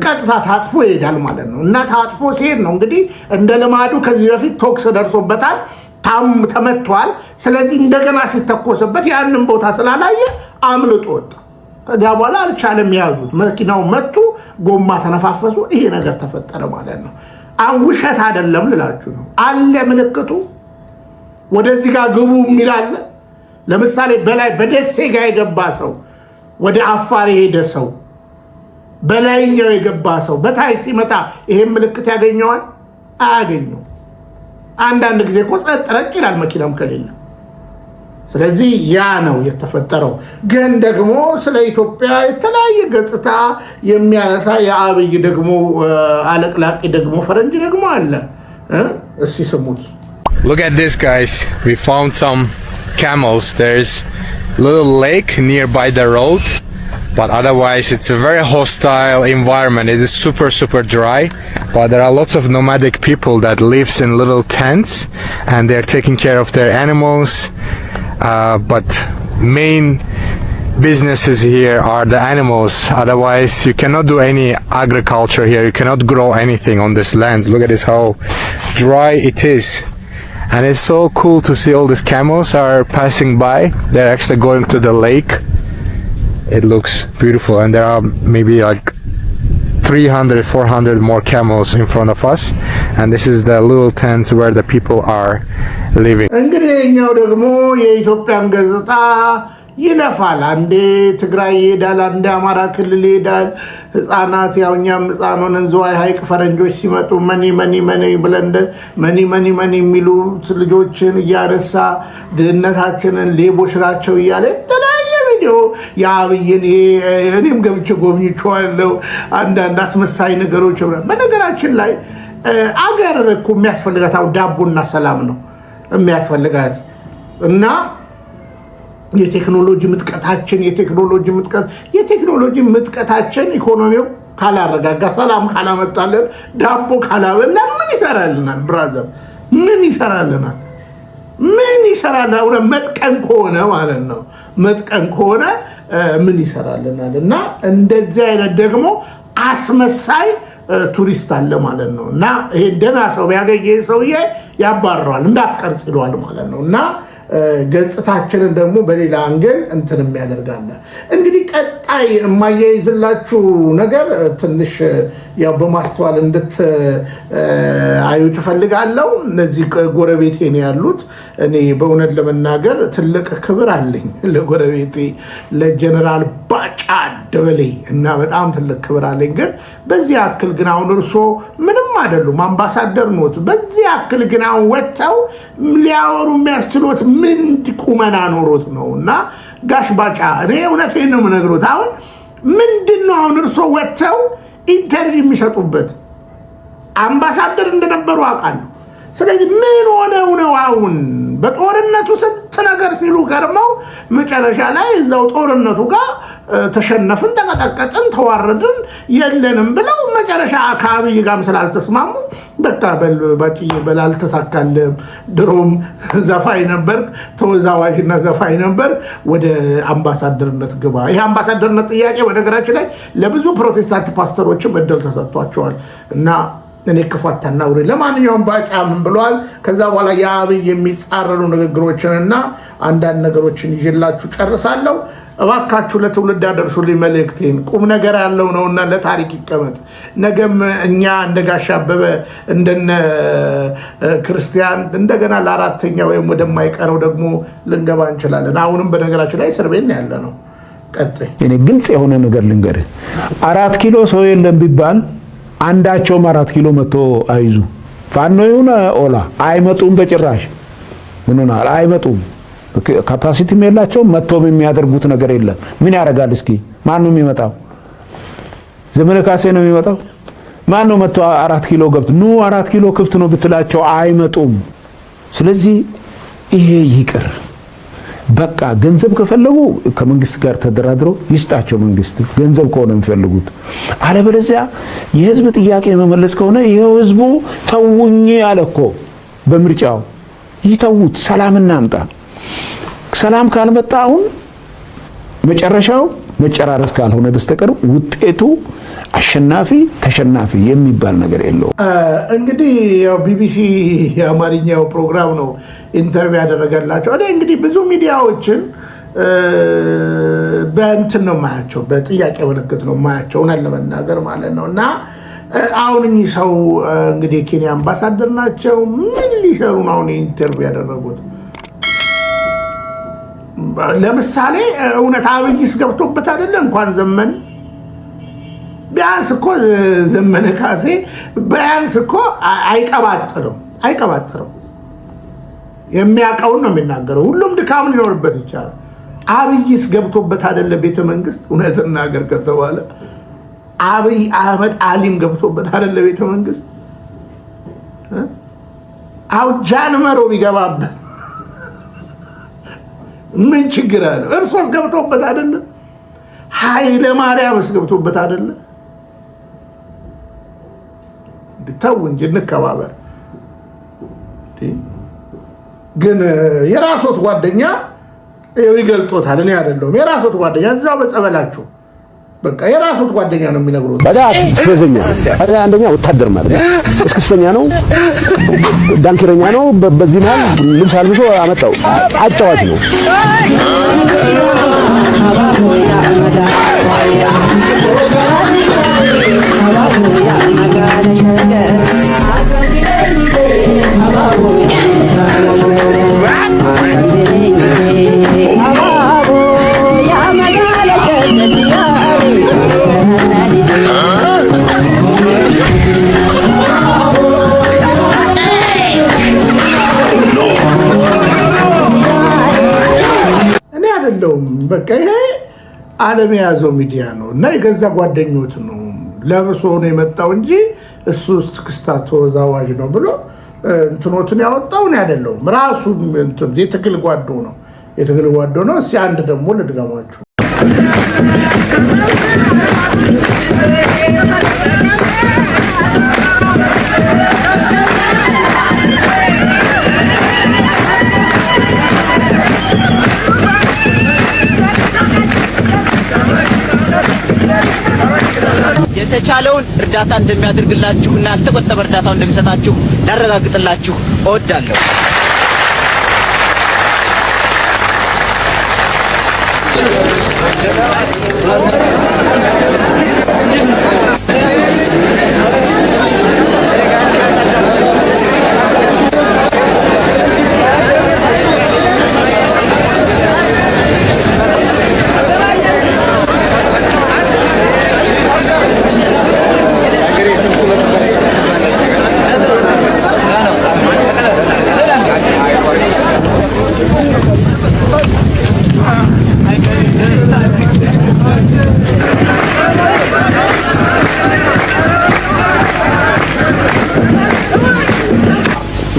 ቀጥታ ታጥፎ ይሄዳል ማለት ነው። እና ታጥፎ ሲሄድ ነው እንግዲህ እንደ ልማዱ ከዚህ በፊት ቶክስ ደርሶበታል፣ ተመቷል። ስለዚህ እንደገና ሲተኮስበት ያንን ቦታ ስላላየ አምልጦ ወጣ። ከዚያ በኋላ አልቻለም፣ ያዙት፣ መኪናው መቱ፣ ጎማ ተነፋፈሱ። ይሄ ነገር ተፈጠረ ማለት ነው። ውሸት አይደለም ልላችሁ ነው። አለ ምልክቱ። ወደዚህ ጋር ግቡ የሚል አለ። ለምሳሌ በላይ በደሴ ጋር የገባ ሰው ወደ አፋር የሄደ ሰው በላይኛው የገባ ሰው በታይ ሲመጣ ይሄን ምልክት ያገኘዋል? አያገኘው። አንዳንድ ጊዜ እኮ ጸጥ ረጭ ይላል መኪናም ከሌለ። ስለዚህ ያ ነው የተፈጠረው። ግን ደግሞ ስለ ኢትዮጵያ የተለያየ ገጽታ የሚያነሳ የአብይ ደግሞ አለቅላቂ ደግሞ ፈረንጅ ደግሞ አለ። እስኪ ስሙት። Look at this, guys. We found some camels. There's a little lake nearby the road, but otherwise it's a very hostile environment. It is super dry, but there are lots of nomadic people that lives in little tents and they're taking care of their animals. But main businesses here are the animals. Otherwise you cannot do any agriculture here. You cannot grow anything on this land. Look at this, how dry it is. And it's so cool to see all these camels are passing by. They're actually going to the lake. It looks beautiful, and there are maybe like 300-400 more camels in front of us, and this is the little tents where the people are living. እንግዲህ እኛው ደግሞ የኢትዮጵያን ገጽታ ይለፋል። አንዴ ትግራይ ይሄዳል፣ አንዴ አማራ ክልል ይሄዳል። ህፃናት ያው እኛም ህፃን ሆነን ዝዋይ ሐይቅ ፈረንጆች ሲመጡ መኒ ብለን መኒ የሚሉ ልጆችን እያነሳ ድህነታችንን ሌቦች ናቸው እያለ የተለያየ ቪዲዮ የአብይን እኔም ገብቼ ጎብኝቼዋለሁ። አንዳንድ አስመሳይ ነገሮች በነገራችን ላይ አገር እኮ የሚያስፈልጋት ዳቦና ሰላም ነው የሚያስፈልጋት እና የቴክኖሎጂ ምጥቀታችን ኢኮኖሚው ካላረጋጋ ሰላም ካላመጣለን ዳቦ ካላበላን ምን ይሰራልናል? ብራዘር ምን ይሰራልናል? መጥቀን ከሆነ ማለት ነው። መጥቀን ከሆነ ምን ይሰራልናል? እና እንደዚህ አይነት ደግሞ አስመሳይ ቱሪስት አለ ማለት ነው። እና ይሄ ደህና ሰው ቢያገኝ ሰውዬ ያባረዋል፣ እንዳትቀርጽ ይለዋል ማለት ነው። እና ገጽታችንን ደግሞ በሌላ አንገል እንትን የሚያደርጋለ። እንግዲህ ቀጣይ የማያይዝላችሁ ነገር ትንሽ ያው በማስተዋል እንድትአዩ ትፈልጋለሁ። እነዚህ ጎረቤቴ ነው ያሉት። እኔ በእውነት ለመናገር ትልቅ ክብር አለኝ ለጎረቤቴ ለጀነራል ባጫ ደበሌ እና በጣም ትልቅ ክብር አለኝ። ግን በዚህ ያክል ግን አሁን እርሶ ምንም አይደሉም፣ አምባሳደር ኖት። በዚህ ያክል ግን አሁን ወጥተው ሊያወሩ የሚያስችሉት ምን ቁመና ኖሮት ነው? እና ጋሽ ባጫ እኔ እውነቴን ነው የምነግሮት። አሁን ምንድነው አሁን እርሶ ወጥተው ኢንተርቪው የሚሰጡበት? አምባሳደር እንደነበሩ አውቃለሁ። ስለዚህ ምን ሆነው ነው አሁን በጦርነቱ ስንት ነገር ሲሉ ከርመው መጨረሻ ላይ እዛው ጦርነቱ ጋር ተሸነፍን፣ ተቀጠቀጥን፣ ተዋረድን የለንም ብለው መጨረሻ ከአብይ ጋርም ስላልተስማሙ በቃ በል አልተሳካልም። ድሮም ዘፋኝ ነበር፣ ተወዛዋዥና ዘፋኝ ነበር፣ ወደ አምባሳደርነት ግባ። ይሄ አምባሳደርነት ጥያቄ በነገራችን ላይ ለብዙ ፕሮቴስታንት ፓስተሮችም እድል ተሰጥቷቸዋል እና እኔ ክፋት ታናውሪ። ለማንኛውም ባጫ ምን ብለዋል? ከዛ በኋላ የአብይ የሚጻረሩ ንግግሮችንና አንዳንድ ነገሮችን ይዤላችሁ ጨርሳለሁ። እባካችሁ ለትውልድ አደርሱልኝ መልእክቴን። ቁም ነገር ያለው ነውና ለታሪክ ይቀመጥ። ነገም እኛ እንደ ጋሽ አበበ እንደነ ክርስቲያን እንደገና ለአራተኛ ወይም ወደማይቀረው ደግሞ ልንገባ እንችላለን። አሁንም በነገራችን ላይ እስር ቤት ያለ ነው። ቀጥይ። እኔ ግልጽ የሆነ ነገር ልንገርህ። 4 ኪሎ ሰው የለም ቢባል አንዳቸውም 4 ኪሎ መጥቶ አይዙ። ፋኖ ይሁን ኦላ አይመጡም፣ በጭራሽ ምንሆናል? አይመጡም። ካፓሲቲም የላቸውም። መጥቶም የሚያደርጉት ነገር የለም። ምን ያደርጋል? እስኪ ማን ነው የሚመጣው? ዘመነ ካሴ ነው የሚመጣው? ማን ነው መጥቶ 4 ኪሎ ገብቶ ኑ 4 ኪሎ ክፍት ነው ብትላቸው አይመጡም። ስለዚህ ይሄ ይቅር። በቃ ገንዘብ ከፈለጉ ከመንግስት ጋር ተደራድረው ይስጣቸው። መንግስት ገንዘብ ከሆነ የሚፈልጉት፣ አለበለዚያ የህዝብ ጥያቄ መመለስ ከሆነ ይሄው ህዝቡ ተውኝ አለ እኮ በምርጫው። ይተውት፣ ሰላም እናምጣ። ሰላም ካልመጣ አሁን መጨረሻው መጨራረስ ካልሆነ በስተቀር ውጤቱ አሸናፊ ተሸናፊ የሚባል ነገር የለውም። እንግዲህ ያው ቢቢሲ የአማርኛው ፕሮግራም ነው ኢንተርቪው ያደረገላቸው። እኔ እንግዲህ ብዙ ሚዲያዎችን በእንትን ነው ማያቸው፣ በጥያቄ ምልክት ነው ማያቸው እውነት ለመናገር ማለት ነው። እና አሁን እኚህ ሰው እንግዲህ የኬንያ አምባሳደር ናቸው። ምን ሊሰሩ ነው አሁን ኢንተርቪው ያደረጉት? ለምሳሌ እውነት አብይስ ገብቶበት አይደለ? እንኳን ዘመን ቢያንስ እኮ ዘመነ ካሴ ቢያንስ እኮ አይቀባጥርም። የሚያውቀውን ነው የሚናገረው። ሁሉም ድካም ሊኖርበት ይቻላል። አብይስ ገብቶበት አይደለ? ቤተ መንግስት እውነት እናገር ከተባለ አብይ አህመድ አሊም ገብቶበት አይደለ? ቤተ መንግስት አሁን ጃን መሮ ቢገባበት ምን ችግር አለ? እርሶስ ገብቶበት አይደለ? ኃይለ ማርያምስ ገብቶበት አይደለ? ተው እንጂ እንከባበር። ግን የራሶት ጓደኛ ይገልጦታል። እኔ አይደለሁም። የራሶት ጓደኛ እዛው በጸበላችሁ በቃ የራሶት ጓደኛ ነው የሚነግሩት። በዳት ፈዘኛ አንደኛ ወታደር ማለት እስክስተኛ ነው፣ ዳንኪረኛ ነው። በዚህ መሃል ልብስ አልብሶ አመጣው። አጫዋች ነው። የለውም። በቃ ይሄ ዓለም የያዘው ሚዲያ ነው እና የገዛ ጓደኞት ነው ለብሶ ነው የመጣው እንጂ እሱ እስክስታ ተወዛዋዥ ነው ብሎ እንትኖትን ያወጣው ነው አይደለም። ራሱ እንትን የትግል ጓዶ ነው እስኪ አንድ ደግሞ ልድገማችሁ። የተቻለውን እርዳታ እንደሚያደርግላችሁና ያልተቆጠበ እርዳታው እንደሚሰጣችሁ ላረጋግጥላችሁ እወዳለሁ።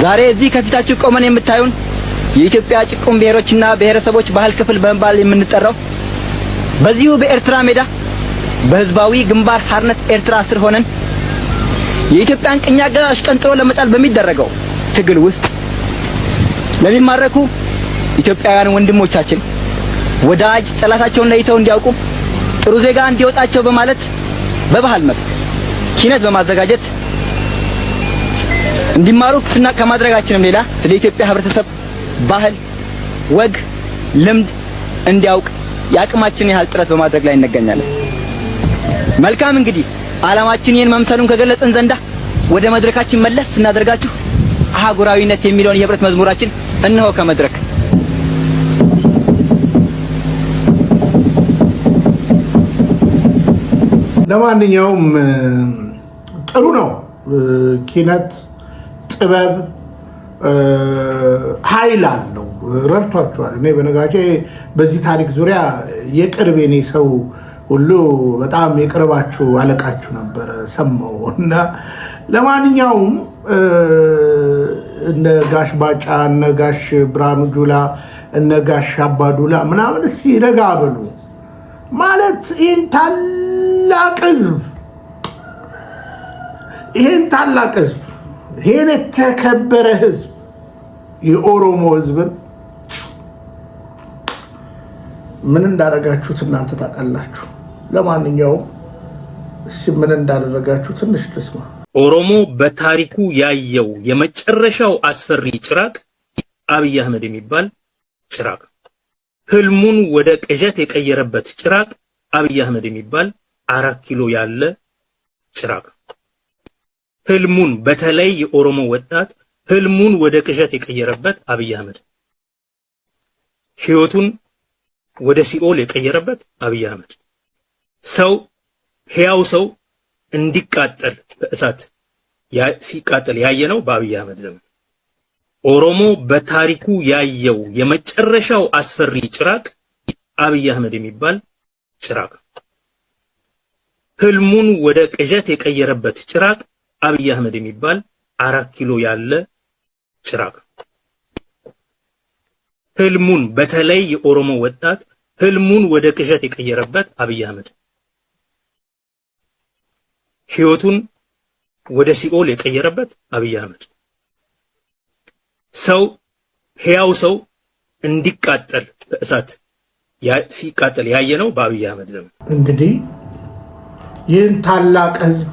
ዛሬ እዚህ ከፊታችሁ ቆመን የምታዩን የኢትዮጵያ ጭቁን ብሔሮችና ብሔረሰቦች ባህል ክፍል በመባል የምንጠራው በዚሁ በኤርትራ ሜዳ በህዝባዊ ግንባር ሓርነት ኤርትራ ስር ሆነን የኢትዮጵያን ቅኝ አገዛዝ ቀንጥሮ ለመጣል በሚደረገው ትግል ውስጥ ለሚማረኩ ኢትዮጵያውያን ወንድሞቻችን ወዳጅ ጠላታቸውን ለይተው እንዲያውቁ ጥሩ ዜጋ እንዲወጣቸው በማለት በባህል መስክ ኪነት በማዘጋጀት እንዲማሩ ከማድረጋችንም ሌላ ስለ ኢትዮጵያ ህብረተሰብ ባህል፣ ወግ፣ ልምድ እንዲያውቅ የአቅማችን ያህል ጥረት በማድረግ ላይ እንገኛለን። መልካም እንግዲህ ዓላማችን ይህን መምሰሉን ከገለጽን ዘንዳ ወደ መድረካችን መለስ ስናደርጋችሁ አህጉራዊነት የሚለውን የህብረት መዝሙራችን እነሆ ከመድረክ ለማንኛውም ጥሩ ነው። ኪነት ጥበብ ኃይል አለው። ረድቷቸዋል። እኔ በነገራችን በዚህ ታሪክ ዙሪያ የቅርብ የኔ ሰው ሁሉ በጣም የቅርባችሁ አለቃችሁ ነበር ሰማው እና ለማንኛውም እነ ጋሽ ባጫ እነ ጋሽ ብርሃኑ ጁላ እነ ጋሽ አባዱላ ምናምን ሲረጋ በሉ ማለት ይህን ታላቅ ህዝብ ይህን የተከበረ ህዝብ የኦሮሞ ህዝብን ምን እንዳደረጋችሁት እናንተ ታውቃላችሁ። ለማንኛውም ምን እንዳደረጋችሁ ትንሽ ልስማ። ኦሮሞ በታሪኩ ያየው የመጨረሻው አስፈሪ ጭራቅ አብይ አህመድ የሚባል ጭራቅ፣ ህልሙን ወደ ቅዠት የቀየረበት ጭራቅ አብይ አህመድ የሚባል 4 ኪሎ ያለ ጭራቅ፣ ህልሙን በተለይ የኦሮሞ ወጣት ህልሙን ወደ ቅዠት የቀየረበት አብይ አህመድ፣ ህይወቱን ወደ ሲኦል የቀየረበት አብይ አህመድ፣ ሰው ሕያው ሰው እንዲቃጠል በእሳት ሲቃጠል ያየነው በአብይ አህመድ ዘመን። ኦሮሞ በታሪኩ ያየው የመጨረሻው አስፈሪ ጭራቅ አብይ አህመድ የሚባል ጭራቅ፣ ህልሙን ወደ ቅዠት የቀየረበት ጭራቅ አብይ አህመድ የሚባል 4 ኪሎ ያለ ጭራቅ፣ ህልሙን በተለይ የኦሮሞ ወጣት ህልሙን ወደ ቅዠት የቀየረበት አብይ አህመድ፣ ህይወቱን ወደ ሲኦል የቀየረበት አብይ አህመድ፣ ሰው ሕያው ሰው እንዲቃጠል በእሳት ሲቃጠል ያየነው በአብይ አህመድ ዘመን። እንግዲህ ይህን ታላቅ ህዝብ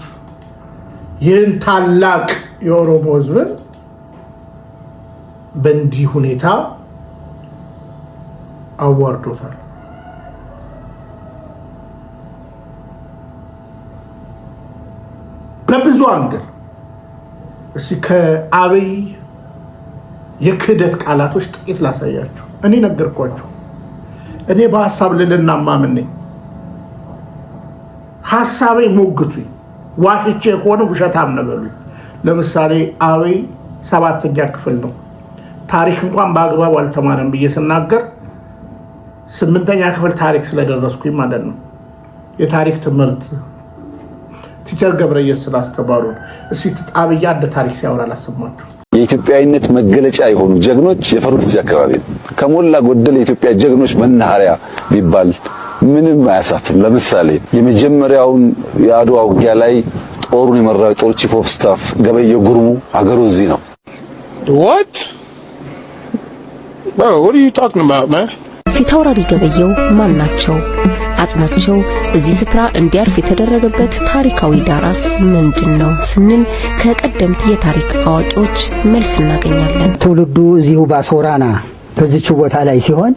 ይህን ታላቅ የኦሮሞ ህዝብን በእንዲህ ሁኔታ አዋርዶታል። በብዙ አንግል እስኪ ከአብይ የክህደት ቃላቶች ጥቂት ላሳያችሁ። እኔ ነገርኳችሁ። እኔ በሐሳብ ልልና ማምን ነኝ። ሐሳቤ ሞግቱኝ። ዋሽቼ ከሆነ ውሸታም ነው በሉኝ። ለምሳሌ አብይ 7ኛ ክፍል ነው ታሪክ እንኳን በአግባቡ አልተማረም ብዬ ስናገር 8ኛ ክፍል ታሪክ ስለደረስኩኝ ማለት ነው። የታሪክ ትምህርት ቲቸር ገብረየስ ስላስተማሩን እስቲ ጣብያ እንደ ታሪክ ሲያወራ ላሰማችሁ። የኢትዮጵያዊነት መገለጫ የሆኑ ጀግኖች የፈሩት እዚህ አካባቢ ነው። ከሞላ ጎደል የኢትዮጵያ ጀግኖች መናኸሪያ ቢባል ምንም አያሳፍርም። ለምሳሌ የመጀመሪያውን የአድዋ ውጊያ ላይ ጦሩን የመራው ጦር ቺፍ ኦፍ ስታፍ ገበየሁ ጉርሙ አገሩ እዚህ ነው። What? Bro, what are you talking about, man? ፊታውራሪ ገበየሁ ማን ናቸው? አጽማቸው እዚህ ስፍራ እንዲያርፍ የተደረገበት ታሪካዊ ዳራስ ምንድነው ስንል ከቀደምት የታሪክ አዋቂዎች መልስ እናገኛለን። ትውልዱ እዚሁ ባሶራና በዚች ቦታ ላይ ሲሆን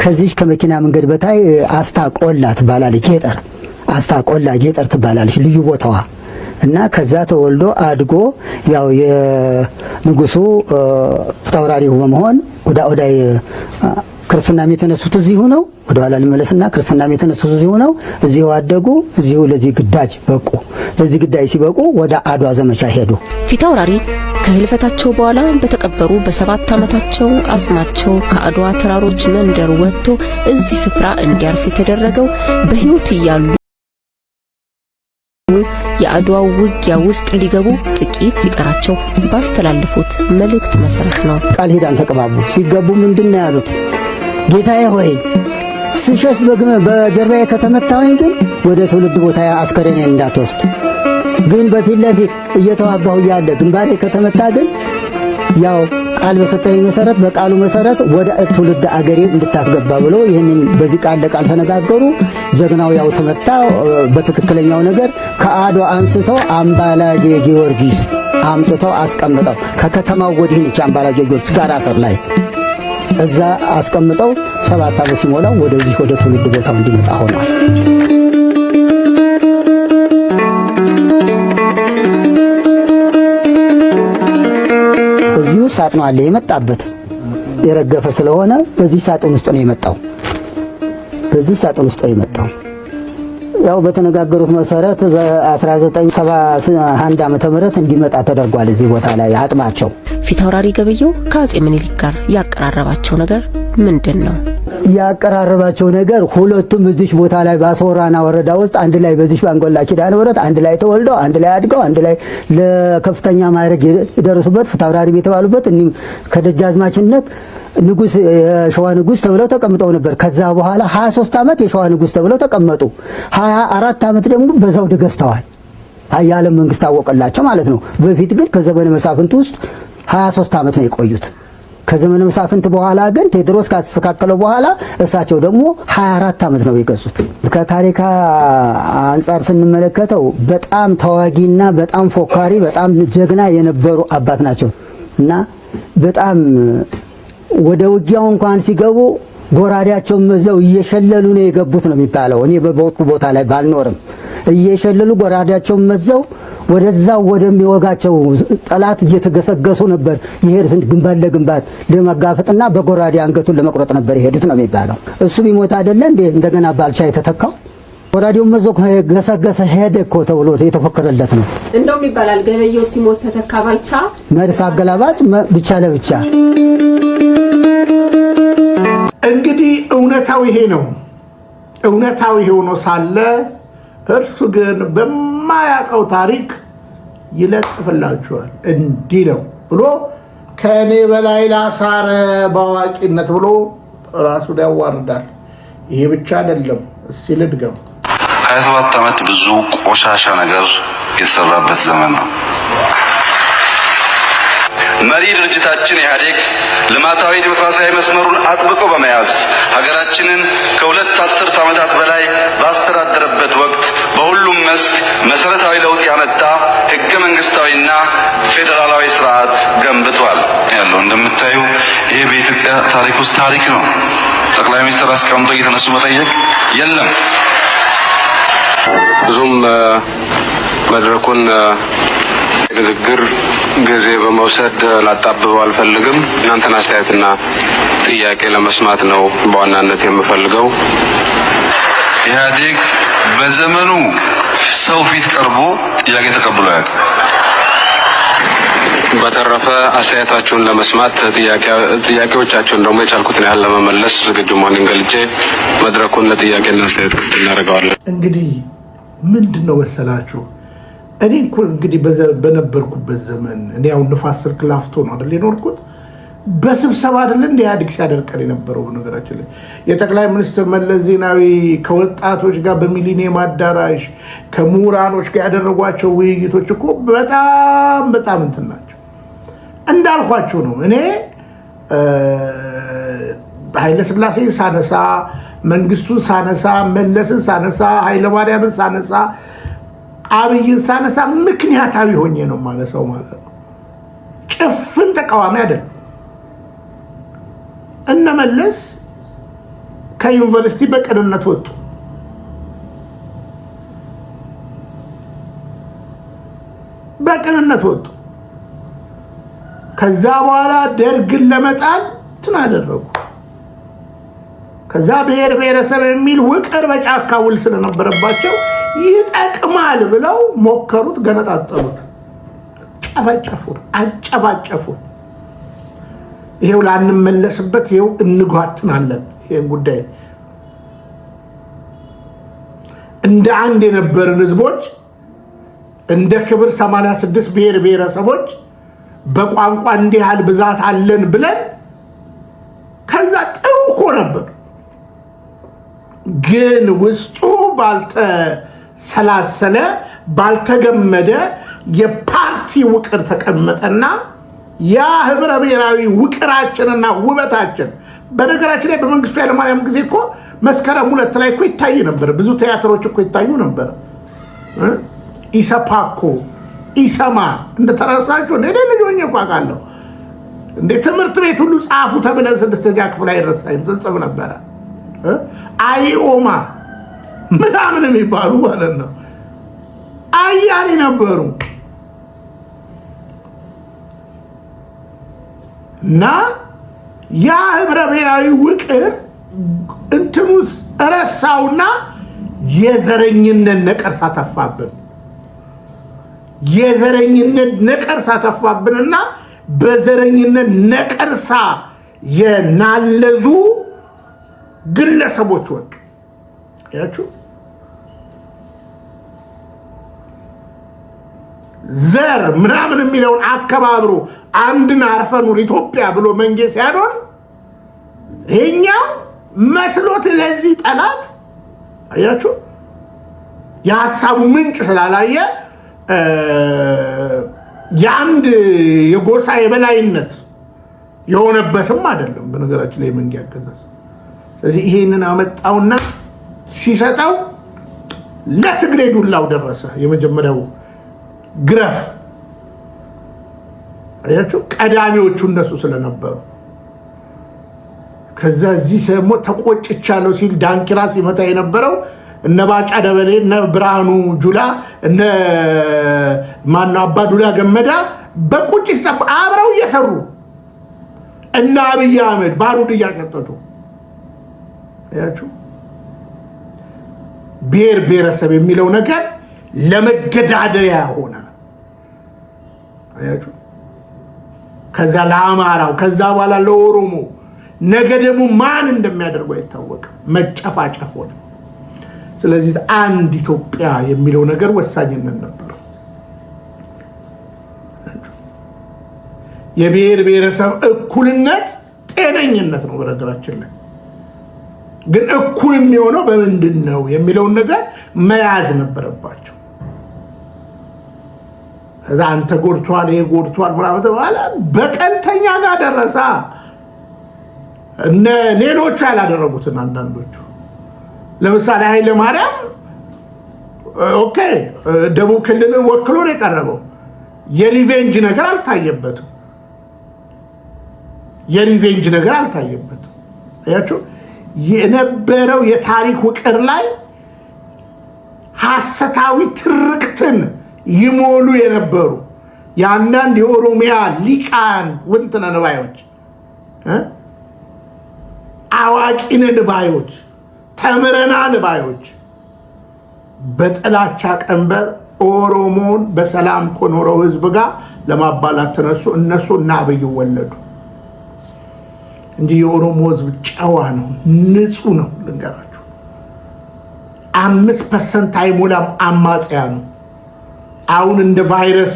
ከዚህ ከመኪና መንገድ በታይ አስታቆላ ትባላለች። ጌጠር አስታቆላ ጌጠር ትባላለች ልዩ ቦታዋ እና ከዛ ተወልዶ አድጎ ያው የንጉሱ ፊታውራሪ በመሆን ወዳይ ክርስትና የተነሱት እዚሁ ነው። ወደ ኋላ ልመለስና ክርስትና የተነሱት እዚሁ ነው። እዚሁ አደጉ። እዚሁ ለዚህ ግዳጅ በቁ። ለዚህ ግዳጅ ሲበቁ ወደ አድዋ ዘመቻ ሄዱ። ፊታውራሪ ከህልፈታቸው በኋላ በተቀበሩ በ7 ዓመታቸው አጽማቸው ከአድዋ ተራሮች መንደር ወጥቶ እዚህ ስፍራ እንዲያርፍ የተደረገው በህይወት እያሉ የአድዋ ውጊያ ውስጥ ሊገቡ ጥቂት ሲቀራቸው ባስተላለፉት መልእክት መሰረት ነው። ቃል ሄዳን ተቀባቡ። ሲገቡ ምንድነው ያሉት? ጌታዬ ሆይ ስሸሽ በጀርባዬ ከተመታሁኝ ግን ወደ ትውልድ ቦታ አስከሬኔን እንዳትወስድ፣ ግን በፊት ለፊት እየተዋጋሁ ያለ ግንባሬ ከተመታ ግን ያው ቃል በሰጠኝ መሰረት በቃሉ መሰረት ወደ ትውልድ አገሬ እንድታስገባ ብሎ ይህንን በዚህ ቃል ለቃል ተነጋገሩ። ጀግናው ያው ተመታ። በትክክለኛው ነገር ከአድዋ አንስተው አምባላጌ ጊዮርጊስ አምጥተው አስቀምጠው ከከተማው ወዲህ ነች አምባላጌ ጊዮርጊስ ጋር አሰር ላይ እዛ አስቀምጠው 7 ዓመት ሲሞላው ወደዚህ ወደ ትውልድ ቦታው እንዲመጣ ሆኗል። እዚሁ ሳጥኑ አለ የመጣበት የረገፈ ስለሆነ በዚህ ሳጥን ውስጥ ነው የመጣው። በዚህ ሳጥን ውስጥ ነው የመጣው። ያው በተነጋገሩት መሰረት በ1971 ዓመተ ምህረት እንዲመጣ ተደርጓል። እዚህ ቦታ ላይ አጥማቸው ፊታውራሪ ገበየሁ ከአጼ ምኒልክ ጋር ያቀራረባቸው ነገር ምንድነው? ያቀራረባቸው ነገር ሁለቱም እዚህ ቦታ ላይ ባሶራና ወረዳ ውስጥ አንድ ላይ በዚህ ባንጎላ ኪዳነ ምህረት አንድ ላይ ተወልደው አንድ ላይ አድገው አንድ ላይ ለከፍተኛ ማዕረግ የደረሱበት ፊታውራሪ የተባሉበት እኒም ከደጃዝማችነት ንጉስ የሸዋ ንጉስ ተብለው ተቀምጠው ነበር። ከዛ በኋላ 23 ዓመት የሸዋ ንጉስ ተብለው ተቀመጡ። 24 ዓመት ደግሞ በዛው ደገስተዋል። የዓለም መንግስት አወቀላቸው ማለት ነው። በፊት ግን ከዘመነ መሳፍንት ውስጥ 23 ዓመት ነው የቆዩት። ከዘመነ መሳፍንት በኋላ ግን ቴዎድሮስ ካስተካከለው በኋላ እሳቸው ደግሞ 24 ዓመት ነው የገዙት። ከታሪክ አንጻር ስንመለከተው በጣም ተዋጊና በጣም ፎካሪ በጣም ጀግና የነበሩ አባት ናቸው እና በጣም ወደ ውጊያው እንኳን ሲገቡ ጎራዴያቸው መዘው እየሸለሉ ነው የገቡት ነው የሚባለው። እኔ በቦቱ ቦታ ላይ ባልኖርም እየሸለሉ ጎራዴያቸው መዘው ወደዛው ወደሚወጋቸው ጠላት እየተገሰገሱ ነበር ይሄድ ግንባር ለግንባር ለመጋፈጥና በጎራዴ አንገቱን ለመቁረጥ ነበር የሄዱት ነው የሚባለው። እሱ ቢሞት አይደለ እንዴ እንደገና ባልቻ የተተካው? ጎራዴው መዞ ገሰገሰ ሄደ እኮ ተብሎ የተፈከረለት ነው። እንደውም ይባላል ገበየሁ ሲሞት ተተካ ባልቻ መድፍ አገላባጭ ብቻ ለብቻ። እንግዲህ እውነታው ይሄ ነው። እውነታው ይሄ ሆኖ ሳለ እርሱ ግን በማያውቀው ታሪክ ይለጥፍላችኋል። እንዲህ ነው ብሎ ከእኔ በላይ ላሳረ በአዋቂነት ብሎ ራሱን ያዋርዳል። ይሄ ብቻ አይደለም። እስቲ ልድገም። 27 ዓመት ብዙ ቆሻሻ ነገር የተሰራበት ዘመን ነው። መሪ ድርጅታችን ኢህአዴግ ልማታዊ ዲሞክራሲያዊ መስመሩን አጥብቆ በመያዝ ሀገራችንን ከ2 አስርት ዓመታት በላይ ባስተዳደረበት ወቅት በሁሉም መስክ መሰረታዊ ለውጥ ያመጣ ህገ መንግስታዊና ፌዴራላዊ ስርዓት ገንብቷል ያለው። እንደምታዩ ይሄ በኢትዮጵያ ታሪክ ውስጥ ታሪክ ነው። ጠቅላይ ሚኒስትር አስቀምጦ እየተነሱ መጠየቅ የለም። ብዙም መድረኩን ንግግር ጊዜ በመውሰድ ላጣብበው አልፈልግም። እናንተን አስተያየትና ጥያቄ ለመስማት ነው በዋናነት የምፈልገው። ኢህአዴግ በዘመኑ ሰው ፊት ቀርቦ ጥያቄ ተቀብሎ ያውቃል። በተረፈ አስተያየታችሁን ለመስማት ጥያቄዎቻችሁን ደግሞ የቻልኩትን ያህል ለመመለስ ዝግጁ መሆኔን ገልጬ መድረኩን ለጥያቄና አስተያየት እናደርገዋለን። እንግዲህ ምንድነው መሰላችሁ እኔ እኮ እንግዲህ በነበርኩበት ዘመን እኔ ያው ንፋስ ስልክ ላፍቶ ነው አይደል የኖርኩት በስብሰባ አይደል እንደ ኢህአዴግ ሲያደርቀን የነበረው ነገራችን ላይ የጠቅላይ ሚኒስትር መለስ ዜናዊ ከወጣቶች ጋር በሚሊኒየም አዳራሽ ከምሁራኖች ጋር ያደረጓቸው ውይይቶች እኮ በጣም እንትን ናቸው እንዳልኳችሁ ነው እኔ ኃይለ ሥላሴን ሳነሳ መንግስቱን ሳነሳ መለስን ሳነሳ ኃይለ ማርያምን ሳነሳ አብይን ሳነሳ ምክንያታዊ ሆኜ ነው ማለሰው ማለት ነው ጭፍን ተቃዋሚ አይደለም እነ መለስ ከዩኒቨርሲቲ በቅንነት ወጡ ከዛ በኋላ ደርግን ለመጣል አደረጉ ከዛ ብሔረሰብ የሚል ውቅር በጫካ ውል ስለነበረባቸው ይጠቅማል ብለው ሞከሩት ገነጣጠሉት አጨፋጨፉ ይሄው ላንመለስበት ይሄው እንጓጥናለን ይሄን ጉዳይ እንደ አንድ የነበርን ህዝቦች እንደ ክብር 86 ብሔረሰቦች በቋንቋ እንዲህ ያህል ብዛት አለን ብለን ከዛ ጥሩ እኮ ነበር ግን ውስጡ ባልተሰላሰለ ባልተገመደ የፓርቲ ውቅር ተቀመጠና ያ ህብረ ብሔራዊ ውቅራችንና ውበታችን በነገራችን ላይ በመንግስቱ ኃይለማርያም ጊዜ እኮ መስከረም 2 ላይ እኮ ይታይ ነበር ብዙ ቲያትሮች እኮ ይታዩ ነበር ኢሰፓኮ ኢሰማ እንደተረሳችሁ እንደ ልጆኝ እኮ አውቃለሁ እንደ ትምህርት ቤት ሁሉ ጻፉ ተብለን 6ኛ ክፍል አይረሳይም ጽንጽፍ ነበር አይኦማ ምናምን የሚባሉ ማለት ነው አያሌ ነበሩ እና ያ ህብረ ብሔራዊ ውቅር እንትኑስ ረሳውና የዘረኝነት ነቀርሳ ተፋብንና በዘረኝነት ነቀርሳ የናለዙ ግለሰቦች ወጡ ያችሁ ዘር ምናምን የሚለውን አከባብሩ አንድን አርፈኑር ኢትዮጵያ ብሎ መንገስ ያዶር ይሄኛው መስሎት ለዚህ ጠላት አያችሁ የሐሳቡ ምንጭ ስላላየ የአንድ የጎሳ የበላይነት የሆነበትም አይደለም በነገራችን ላይ መንገ ያገዛዝ ስለዚህ ይሄንን አመጣውና ሲሰጣው ለትግሬ ዱላው ደረሰ የመጀመሪያው ግረፍ አያችሁ ቀዳሚዎቹ እነሱ ስለነበሩ ከዛ እዚህ ሰሞ ተቆጭቻለሁ ሲል ዳንኪራ ሲመታ የነበረው እነ ባጫ ደበሌ እነ ብርሃኑ ጁላ እነ ማን አባዱላ ገመዳ በቁጭት አብረው እየሰሩ እና አብይ አህመድ ባሩድ እያቀጠጡ አያችሁ ብሔረሰብ የሚለው ነገር ለመገዳደሪያ ሆነ አያችሁ ከዛ ለአማራው ከዛ በኋላ ለኦሮሞ ነገ ደግሞ ማን እንደሚያደርገው አይታወቅም መጨፋጨፍ ሆነ ስለዚህ አንድ ኢትዮጵያ የሚለው ነገር ወሳኝነት ነበር የብሔረሰብ እኩልነት ጤነኝነት ነው በነገራችን ላይ ግን እኩል የሚሆነው በምንድነው የሚለው ነገር መያዝ ነበረባቸው ከዛ አንተ ጎድቷል ይሄ ጎድቷል ምናምን ተባለ በቀልተኛ ጋር ደረሰ እነ ሌሎች ያላደረጉትን አንዳንዶቹ ለምሳሌ ኃይለ ማርያም ኦኬ ደቡብ ክልልን ወክሎ ነው የቀረበው የሪቬንጅ ነገር አልታየበትም አያችሁ የነበረው የታሪክ ውቅር ላይ ሐሰታዊ ትርክትን ይሞሉ የነበሩ ያንዳንድ የኦሮሚያ ሊቃን ወንተና ባዮች አዋቂነን ባዮች ተምረናን ባዮች በጥላቻ ቀንበር ኦሮሞን በሰላም ከኖረው ህዝብ ጋር ለማባላት ተነሱ። እነሱ እና አብይ ወለዱ እንጂ የኦሮሞ ህዝብ ጨዋ ነው፣ ንጹህ ነው። ልንገራችሁ 5% አይሞላም አማጽያ ነው። አሁን እንደ ቫይረስ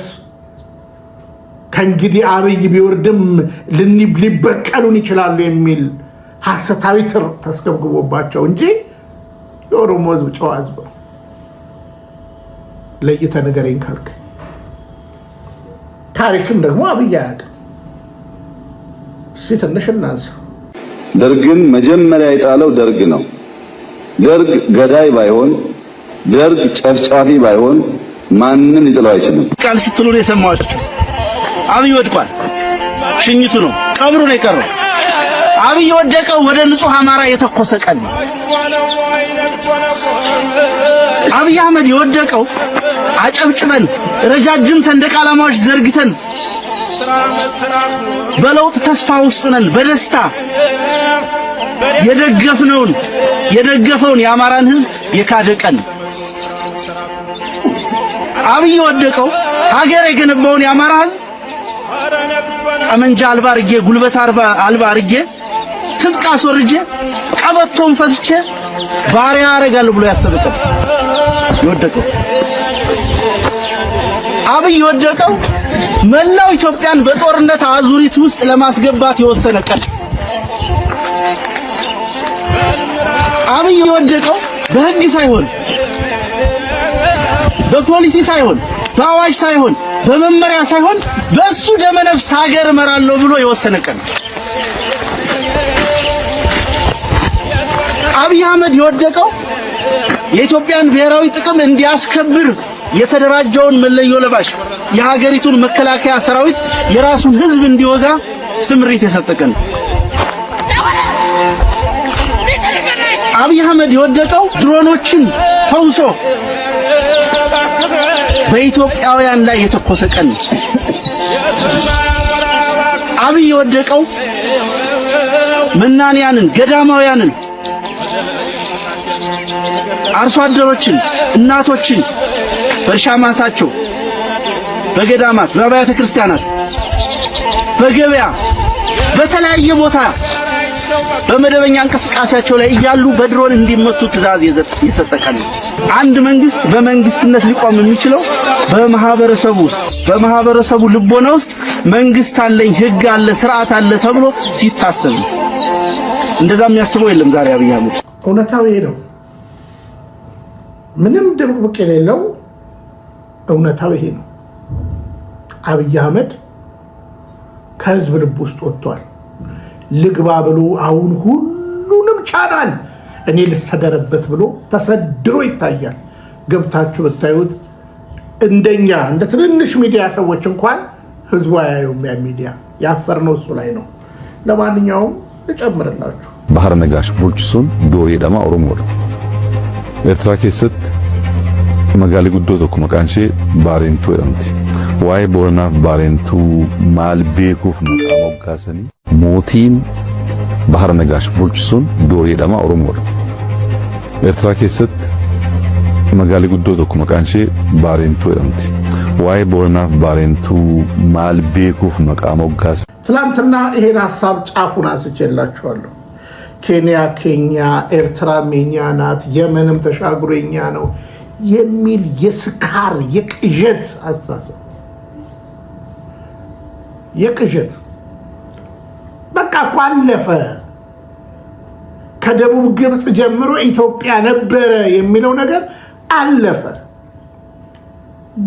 ከእንግዲህ አብይ ቢወርድም ሊበቀሉን ይችላሉ የሚል ሐሰታዊ ትር ተስገብግቦባቸው እንጂ የኦሮሞ ህዝብ ጨዋ ህዝብ ነው። ለይተ ነገረኝ ካልክ ታሪክም ደግሞ አብይ አያውቅም። ትንሽ እናንሳ። ደርግን መጀመሪያ የጣለው ደርግ ነው። ደርግ ገዳይ ባይሆን፣ ደርግ ጨፍጫፊ ባይሆን ማንም ሊጥለው አይችልም። ቃል ስትሉ ነው የሰማሁት። አብይ ወድቋል፣ ሽኝቱ ነው፣ ቀብሩ ነው የቀረው። አብይ ወደቀው ወደ ንጹህ አማራ የተኮሰ ቀን። አብይ አህመድ የወደቀው አጨብጭበን ረጃጅም ሰንደቅ ዓላማዎች ዘርግተን በለውጥ ተስፋ ውስጥ ነን በደስታ የደገፈውን የአማራን ህዝብ የካደ ቀን። አብይ የወደቀው ሀገር የገነባውን የአማራ ህዝብ ጠመንጃ አልባ አርጌ ጉልበት አልባ አርጌ ትጥቅ አስወርጄ ቀበቶን ፈትቼ ባሪያ አረጋለሁ ብሎ ያሰበቀው የወደቀው አብይ የወደቀው መላው ኢትዮጵያን በጦርነት አዙሪት ውስጥ ለማስገባት የወሰነ ቀን። አብይ የወደቀው በህግ ሳይሆን በፖሊሲ ሳይሆን በአዋጅ ሳይሆን በመመሪያ ሳይሆን በእሱ ደመነፍስ ሀገር እመራለሁ ብሎ የወሰነ ቀን። አብይ አህመድ የወደቀው የኢትዮጵያን ብሔራዊ ጥቅም እንዲያስከብር የተደራጀውን መለዮ ለባሽ የሀገሪቱን መከላከያ ሰራዊት የራሱን ህዝብ እንዲወጋ ስምሪት የሰጠ ቀን። አብይ አህመድ የወደቀው ድሮኖችን ተውሶ በኢትዮጵያውያን ላይ የተኮሰ ቀን። አብይ የወደቀው መናንያንን፣ ገዳማውያንን፣ አርሶ አደሮችን፣ እናቶችን በእርሻ ማሳቸው፣ በገዳማት፣ በአብያተ ክርስቲያናት፣ በገበያ፣ በተለያየ ቦታ በመደበኛ እንቅስቃሴያቸው ላይ እያሉ በድሮን እንዲመቱ ትዕዛዝ የሰጠ ቀን። አንድ መንግስት በመንግስትነት ሊቆም የሚችለው በማህበረሰቡ ልቦና ውስጥ መንግስት አለኝ፣ ህግ አለ፣ ስርዓት አለ ተብሎ ሲታሰብ። እንደዛ የሚያስበው የለም ዛሬ አብይ አህመድ። እውነታው ይሄ ነው። ምንም ድብቅ የሌለው እውነታው ይሄ ነው። አብይ አህመድ ከህዝብ ልብ ውስጥ ወጥቷል። ልግባ ብሎ አሁን ሁሉንም ቻናል እኔ ልሰደረበት ብሎ ተሰድሮ ይታያል። ገብታችሁ ብታዩት እንደኛ እንደ ትንንሽ ሚዲያ ሰዎች እንኳን ህዝቡ አያዩም። ያ ሚዲያ ያፈርነው እሱ ላይ ነው። ለማንኛውም እጨምርላችሁ ባህር ነጋሽ ቡልቹሱን ዶሪ ደማ ኦሮሞር ኤርትራ ኬሰት መጋሊ ጉዶ tokko maqaan ishee Baarentuu jedhamti. Waa'ee Booranaaf Baarentuu maal beekuuf maqaa moggaasanii mootiin Bahar Nagaash bulchisuun Doorii jedhama Oromoodha. Eertiraa keessatti magaalli guddoo tokko maqaan ishee Baarentuu jedhamti. Waa'ee Booranaaf Baarentuu maal beekuuf maqaa moggaasanii ትላንትና ይሄን ሐሳብ ጫፉን አንስቼላችኋለሁ። ኬንያ ኬኛ፣ ኤርትራ የኛ ናት፣ የመንም ተሻግሮ የኛ ነው የሚል የስካር የቅዠት አስተሳሰብ የቅዠት በቃ እኮ አለፈ። ከደቡብ ግብጽ ጀምሮ ኢትዮጵያ ነበረ የሚለው ነገር አለፈ።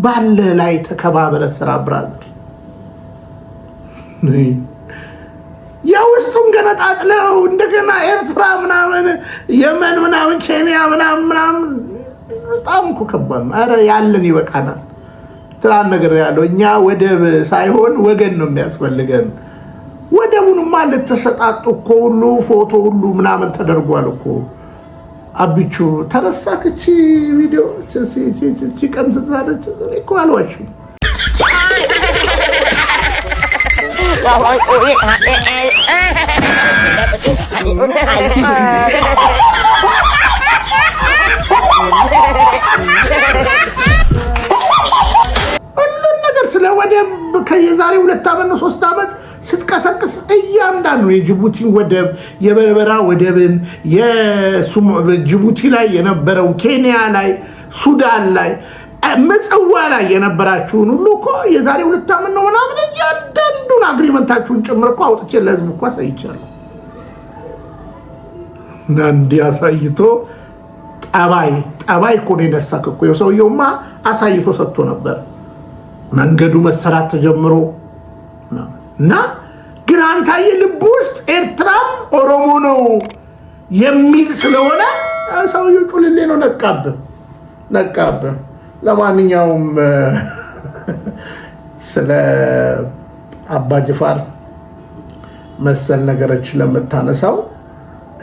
ባለ ላይ ተከባበረ ስራ ብራዘር የውስጡን ገነጣጥለው እንደገና ኤርትራ ምናምን የመን ምናምን ኬንያ ምናምን በጣም እኮ ከባድ ነው። ኧረ ያለን ይበቃናል። ትላንት ነገር ያለው እኛ ወደብ ሳይሆን ወገን ነው የሚያስፈልገን። ወደቡንማ ልትሰጣጡ እኮ ሁሉ ፎቶ ሁሉ ምናምን ተደርጓል እኮ። አብቹ ተረሳክቺ ቪዲዮ ቀን ትዛለች እኮ አልዋሽም። የዛሬ 2 ዓመት ነው 3 ዓመት ስትቀሰቅስ እያንዳንዱ የጅቡቲ ወደብ የበርበራ ወደብን የጅቡቲ ላይ የነበረው ኬንያ ላይ ሱዳን ላይ ምጽዋ ላይ የነበራችሁን ሁሉ እኮ የዛሬ 2 ዓመት ነው ምናምን እያንዳንዱን አግሪመንታችሁን ጭምር እኮ አውጥቼ ለህዝብ እኮ አሳይቻለሁ። እንዲህ አሳይቶ ጠባይ እኮ ነው የነሳክ እኮ የሰውየውማ አሳይቶ ሰጥቶ ነበር። መንገዱ መሰራት ተጀምሮ እና ግን አንታየ ልብ ውስጥ ኤርትራም ኦሮሞ ነው የሚል ስለሆነ ሰውየው ጩልሌ ነው ነቃብህ። ለማንኛውም ስለ አባጅፋር መሰል ነገሮች ለምታነሳው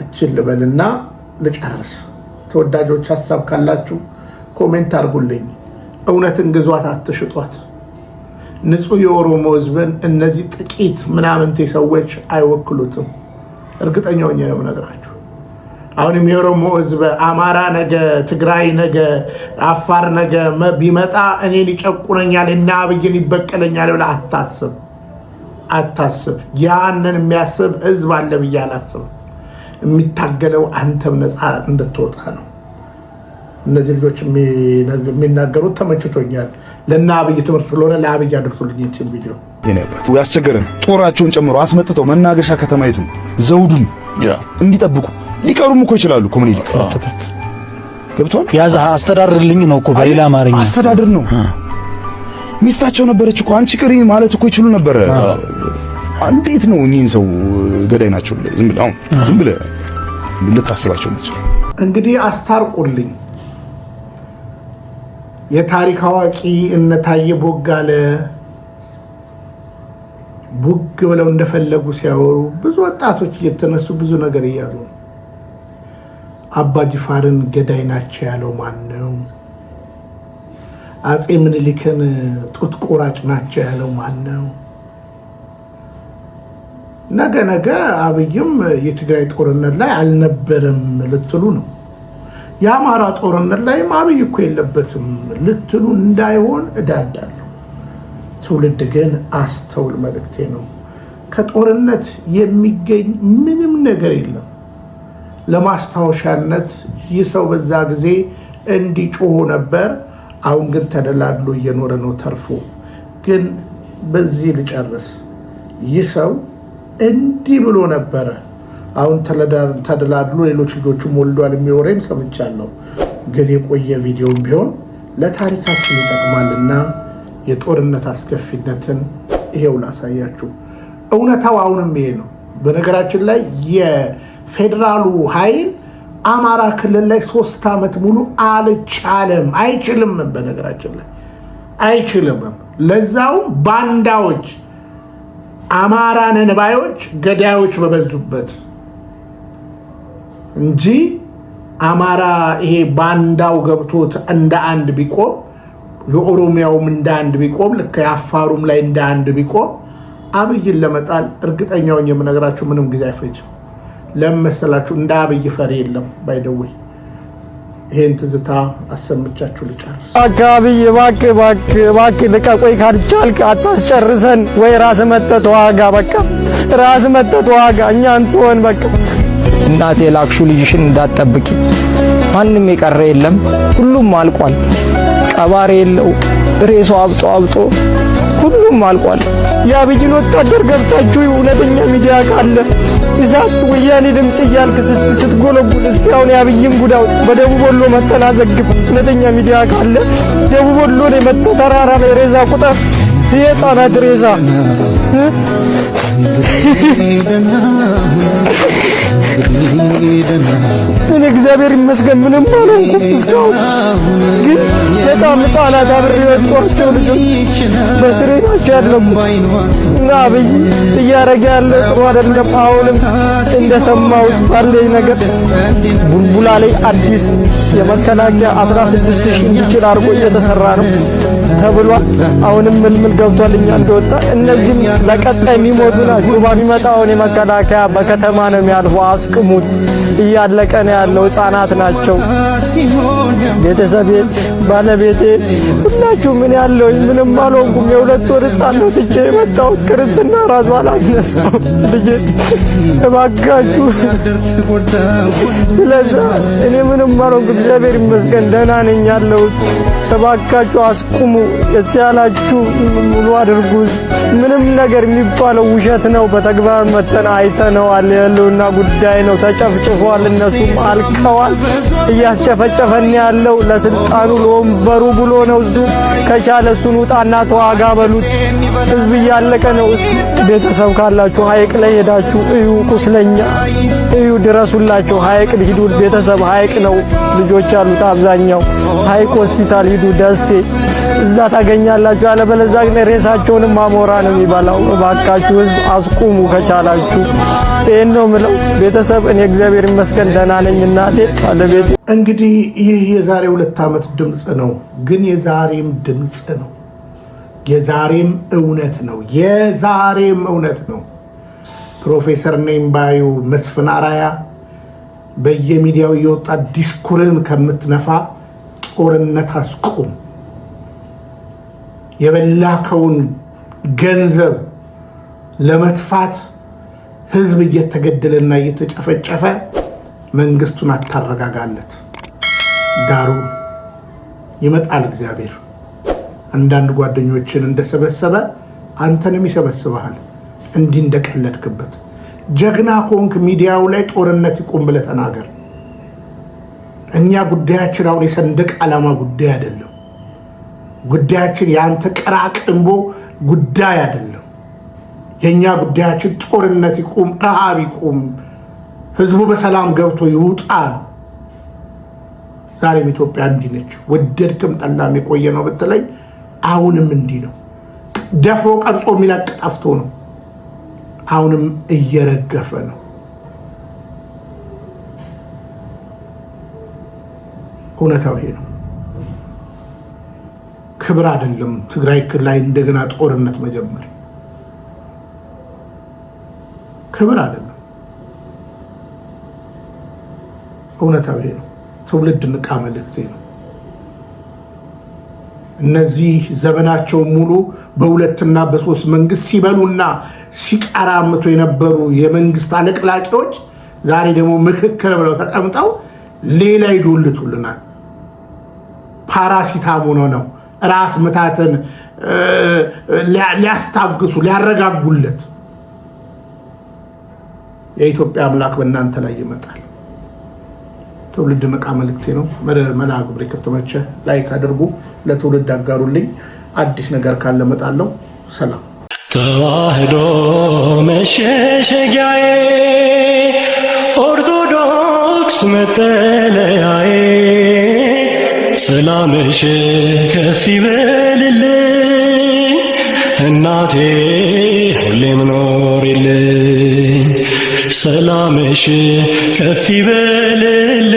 እችል ልበልና ልጨርስ። ተወዳጆች ሐሳብ ካላችሁ ኮሜንት አድርጉልኝ። እውነትን ግዟት አትሽጧት። ንጹህ የኦሮሞ ህዝብን እነዚህ ጥቂት ምናምንቴ ሰዎች አይወክሉትም። እርግጠኛ ሆኜ ነው የምነግራችሁ። አሁንም የኦሮሞ ህዝብ አማራ ነገ፣ ትግራይ ነገ፣ አፋር ነገ ቢመጣ እኔን ይጨቁነኛል እና አብይን ይበቀለኛል ብለህ አታስብ። ያንን የሚያስብ ህዝብ አለ ብዬ አላስብም። የሚታገለው አንተም ነፃ እንድትወጣ ነው። እነዚህ ልጆች የሚናገሩት ተመችቶኛል። ለና አብይ ትምህርት ስለሆነ ለአብይ አድርሱልኝ ይህችን ቪዲዮ። ያስቸገረን ጦራቸውን ጨምሮ አስመጥተው መናገሻ ከተማይቱን ዘውዱን እንዲጠብቁ ሊቀሩም እኮ ይችላሉ። ኮሙኒቲ ገብቷል። ያዛ አስተዳድርልኝ ነው እኮ በሌላ አማርኛ አስተዳድር ነው። ሚስታቸው ነበረች እኮ አንቺ ቅሪ ማለት እኮ ይችሉ ነበር። እንዴት ነው እኚህን ሰው ገዳይ ናቸው ዝም ብለህ ልታስባቸው የምትችለው? እንግዲህ አስታርቁልኝ። የታሪክ አዋቂ እነ ታዬ ቦጋለ ቡግ ብለው እንደፈለጉ ሲያወሩ ብዙ ወጣቶች እየተነሱ ብዙ ነገር እያሉ አባጅፋርን ገዳይ ናቸው ያለው ማን ነው? አጼ ምኒልክን ጡት ቆራጭ ናቸው ያለው ማን ነው? ነገ አብይም የትግራይ ጦርነት ላይ አልነበረም ልትሉ ነው። የአማራ ጦርነት ላይ አብይ እኮ የለበትም ልትሉ እንዳይሆን እዳዳለሁ። ትውልድ ግን አስተውል መልእክቴ ነው። ከጦርነት የሚገኝ ምንም ነገር የለም። ለማስታወሻነት ይህ ሰው በዛ ጊዜ እንዲጮህ ነበር። አሁን ግን ተደላድሎ እየኖረ ነው ተርፎ። ግን በዚህ ልጨርስ። ይህ ሰው እንዲህ ብሎ ነበረ። አሁን ተደላድሎ ሌሎች ልጆቹም ወልዷል የሚወሬም ሰምቻለሁ። ግን የቆየ ቪዲዮም ቢሆን ለታሪካችን ይጠቅማልና የጦርነት አስከፊነትን ይሄው ላሳያችሁ። እውነታው አሁንም ይሄ ነው። በነገራችን ላይ የፌዴራሉ ኃይል አማራ ክልል ላይ 3 ዓመት ሙሉ አይችልም። በነገራችን ላይ አይችልም። ለዛውም ባንዳዎች፣ አማራ ነን ባዮች፣ ገዳዮች በበዙበት እንጂ አማራ ይሄ ባንዳው ገብቶት እንደ አንድ ቢቆም፣ ለኦሮሚያውም እንደ አንድ ቢቆም፣ ልክ የአፋሩም ላይ እንደ አንድ ቢቆም አብይን ለመጣል እርግጠኛውን የምነግራችሁ ምንም ጊዜ አይፈጅም። ለመሰላችሁ እንደ አብይ ፈሪ የለም። ባይደውይ ይሄን ትዝታ አሰምቻችሁ ልጨርስ። አካባቢ እባክህ ልቀቆይ፣ ካልቻልክ አታስጨርሰን ወይ ራስ መጠጥ ዋጋ። በቃ ራስ መጠጥ ዋጋ እኛ እንትሆን በቃ። እናቴ ላክሹ ልጅሽን እንዳትጠብቂ። ማንም የቀረ የለም፣ ሁሉም አልቋል። ቀባሪ የለው ሬሶ አብጦ ሁሉም አልቋል። የአብይን ወታደር ገብታችሁ እውነተኛ ሚዲያ ካለ ኢሳት ወያኔ ድምጽ እያልክ ስትጎለጉል እስቲ አሁን የአብይን ጉዳው በደቡብ ወሎ መተናዘግብ። እውነተኛ ሚዲያ ካለ ደቡብ ወሎ ላይ ተራራ ላይ ሬዛ ቁጠር፣ የህፃናት ሬዛ እኔ እግዚአብሔር ይመስገን ምንም አልሆንኩም እስካሁን። ግን በጣም ህፃናት አብሬ የወጧቸው ልጆች በስሬ ናቸው ያለቁት እና አብይ እያረገ ያለ ጥሩ አይደለም። አሁንም እንደሰማሁት ባለኝ ነገር ቡልቡላ ላይ አዲስ የመከላከያ 16000 እንዲችል አድርጎ እየተሰራ ነው ተብሏል። አሁንም ምልምል ገብቷል እኛ እንደወጣ። እነዚህም ለቀጣይ የሚሞቱ ናቸው። ባሚመጣ አሁን የመከላከያ በከተማ ነው የሚያልፈው። አስቅሙት፣ እያለቀ ነው ያለው። ህፃናት ናቸው። ቤተሰቤ ባለቤቴ ሁላችሁ ምን ያለው ምንም አልሆንኩም። የሁለት ወር ሕፃን ነው ትቼ የመጣሁት ክርስትና ራሱ አላስነሳው ልጄ እባካችሁ። ስለዛ እኔ ምንም አልሆንኩም እግዚአብሔር ይመስገን ደህና ነኝ ያለሁት። እባካችሁ አስቁሙ፣ የተቻላችሁ ሙሉ አድርጉ። ምንም ነገር የሚባለው ውሸት ነው። በተግባር መተን አይተነዋል። የህልውና ጉዳይ ነው። ተጨፍጭፏል፣ እነሱም አልቀዋል። እያስጨፈጨፈን ያለው ለስልጣኑ ለወንበሩ ብሎ ነው። እሱ ከቻለ እሱን ውጣና ተዋጋ በሉት። ህዝብ እያለቀ ነው። ቤተሰብ ካላችሁ ሐይቅ ላይ ሄዳችሁ እዩ፣ ቁስለኛ እዩ፣ ድረሱላችሁ። ሐይቅ ሂዱ። ቤተሰብ ሐይቅ ነው ልጆች ያሉት አብዛኛው ሐይቅ ሆስፒታል ሂዱ፣ ደሴ እዛ ታገኛላችሁ። ያለበለዚያ ግን ሬሳቸውንም አሞራ ነው የሚበላው። እባካችሁ ህዝብ አስቁሙ ከቻላችሁ። ይሄን ነው የምለው። ቤተሰብ እኔ እግዚአብሔር ይመስገን ደህና ነኝ። እናቴ ባለቤቴ እንግዲህ ይህ የዛሬ 2 ዓመት ድምፅ ነው፣ ግን የዛሬም ድምፅ ነው። የዛሬም እውነት ነው። የዛሬም እውነት ነው። ፕሮፌሰር ነኝ ባዩ መስፍን አራያ በየሚዲያው የወጣ ዲስኩርን ከምትነፋ ጦርነት አስቁም። የበላከውን ገንዘብ ለመጥፋት ህዝብ እየተገደለና እየተጨፈጨፈ መንግስቱን አታረጋጋለት። ዳሩ ይመጣል እግዚአብሔር። አንዳንድ ጓደኞችን እንደሰበሰበ አንተንም ይሰበስብሃል። እንዲህ እንደቀለድክበት ጀግና ኮንክ ሚዲያው ላይ ጦርነት ይቆም ብለህ ተናገር። እኛ ጉዳያችን አሁን የሰንደቅ ዓላማ ጉዳይ አይደለም። ጉዳያችን የአንተ ቅራቅንቦ ጉዳይ አይደለም። የኛ ጉዳያችን ጦርነት ይቁም፣ ረሃብ ይቁም፣ ህዝቡ በሰላም ገብቶ ይውጣ። ዛሬም ኢትዮጵያ እንዲህ ነች። ወደድክም ጠላም የቆየ ነው ብትለኝ አሁንም እንዲህ ነው። ደፍሮ ቀርጾ የሚለቅ ጠፍቶ ነው። አሁንም እየረገፈ ነው። እውነታው ይሄ ነው። ክብር አይደለም ትግራይ ላይ እንደገና ጦርነት መጀመር ክብር አይደለም። እውነታው ይሄ ነው። ትውልድ ንቃ መልእክቴ ነው። እነዚህ ዘመናቸው ሙሉ በሁለትና በሶስት መንግስት ሲበሉና ሲቀራምቱ የነበሩ የመንግስት አለቅላቂዎች ዛሬ ደግሞ ምክክር ብለው ተቀምጠው ሌላ ይዶልቱልናል። ፓራሲታሞን ነው ራስ ምታትን ሊያስታግሱ ሊያረጋጉለት። የኢትዮጵያ አምላክ በእናንተ ላይ ይመጣል። ትውልድ ንቃ መልእክቴ ነው። መልአክ ብሬ ከተመቸ ላይክ አድርጉ፣ ለትውልድ አጋሩልኝ። አዲስ ነገር ካለ እመጣለሁ። ሰላም። ተዋህዶ መሸሸጊያዬ፣ ኦርቶዶክስ መጠለያዬ፣ ሰላምሽ ከፍ ይበልልኝ እናቴ ሁሌም ኖሪልኝ። ሰላምሽ ከፍ ይበልልኝ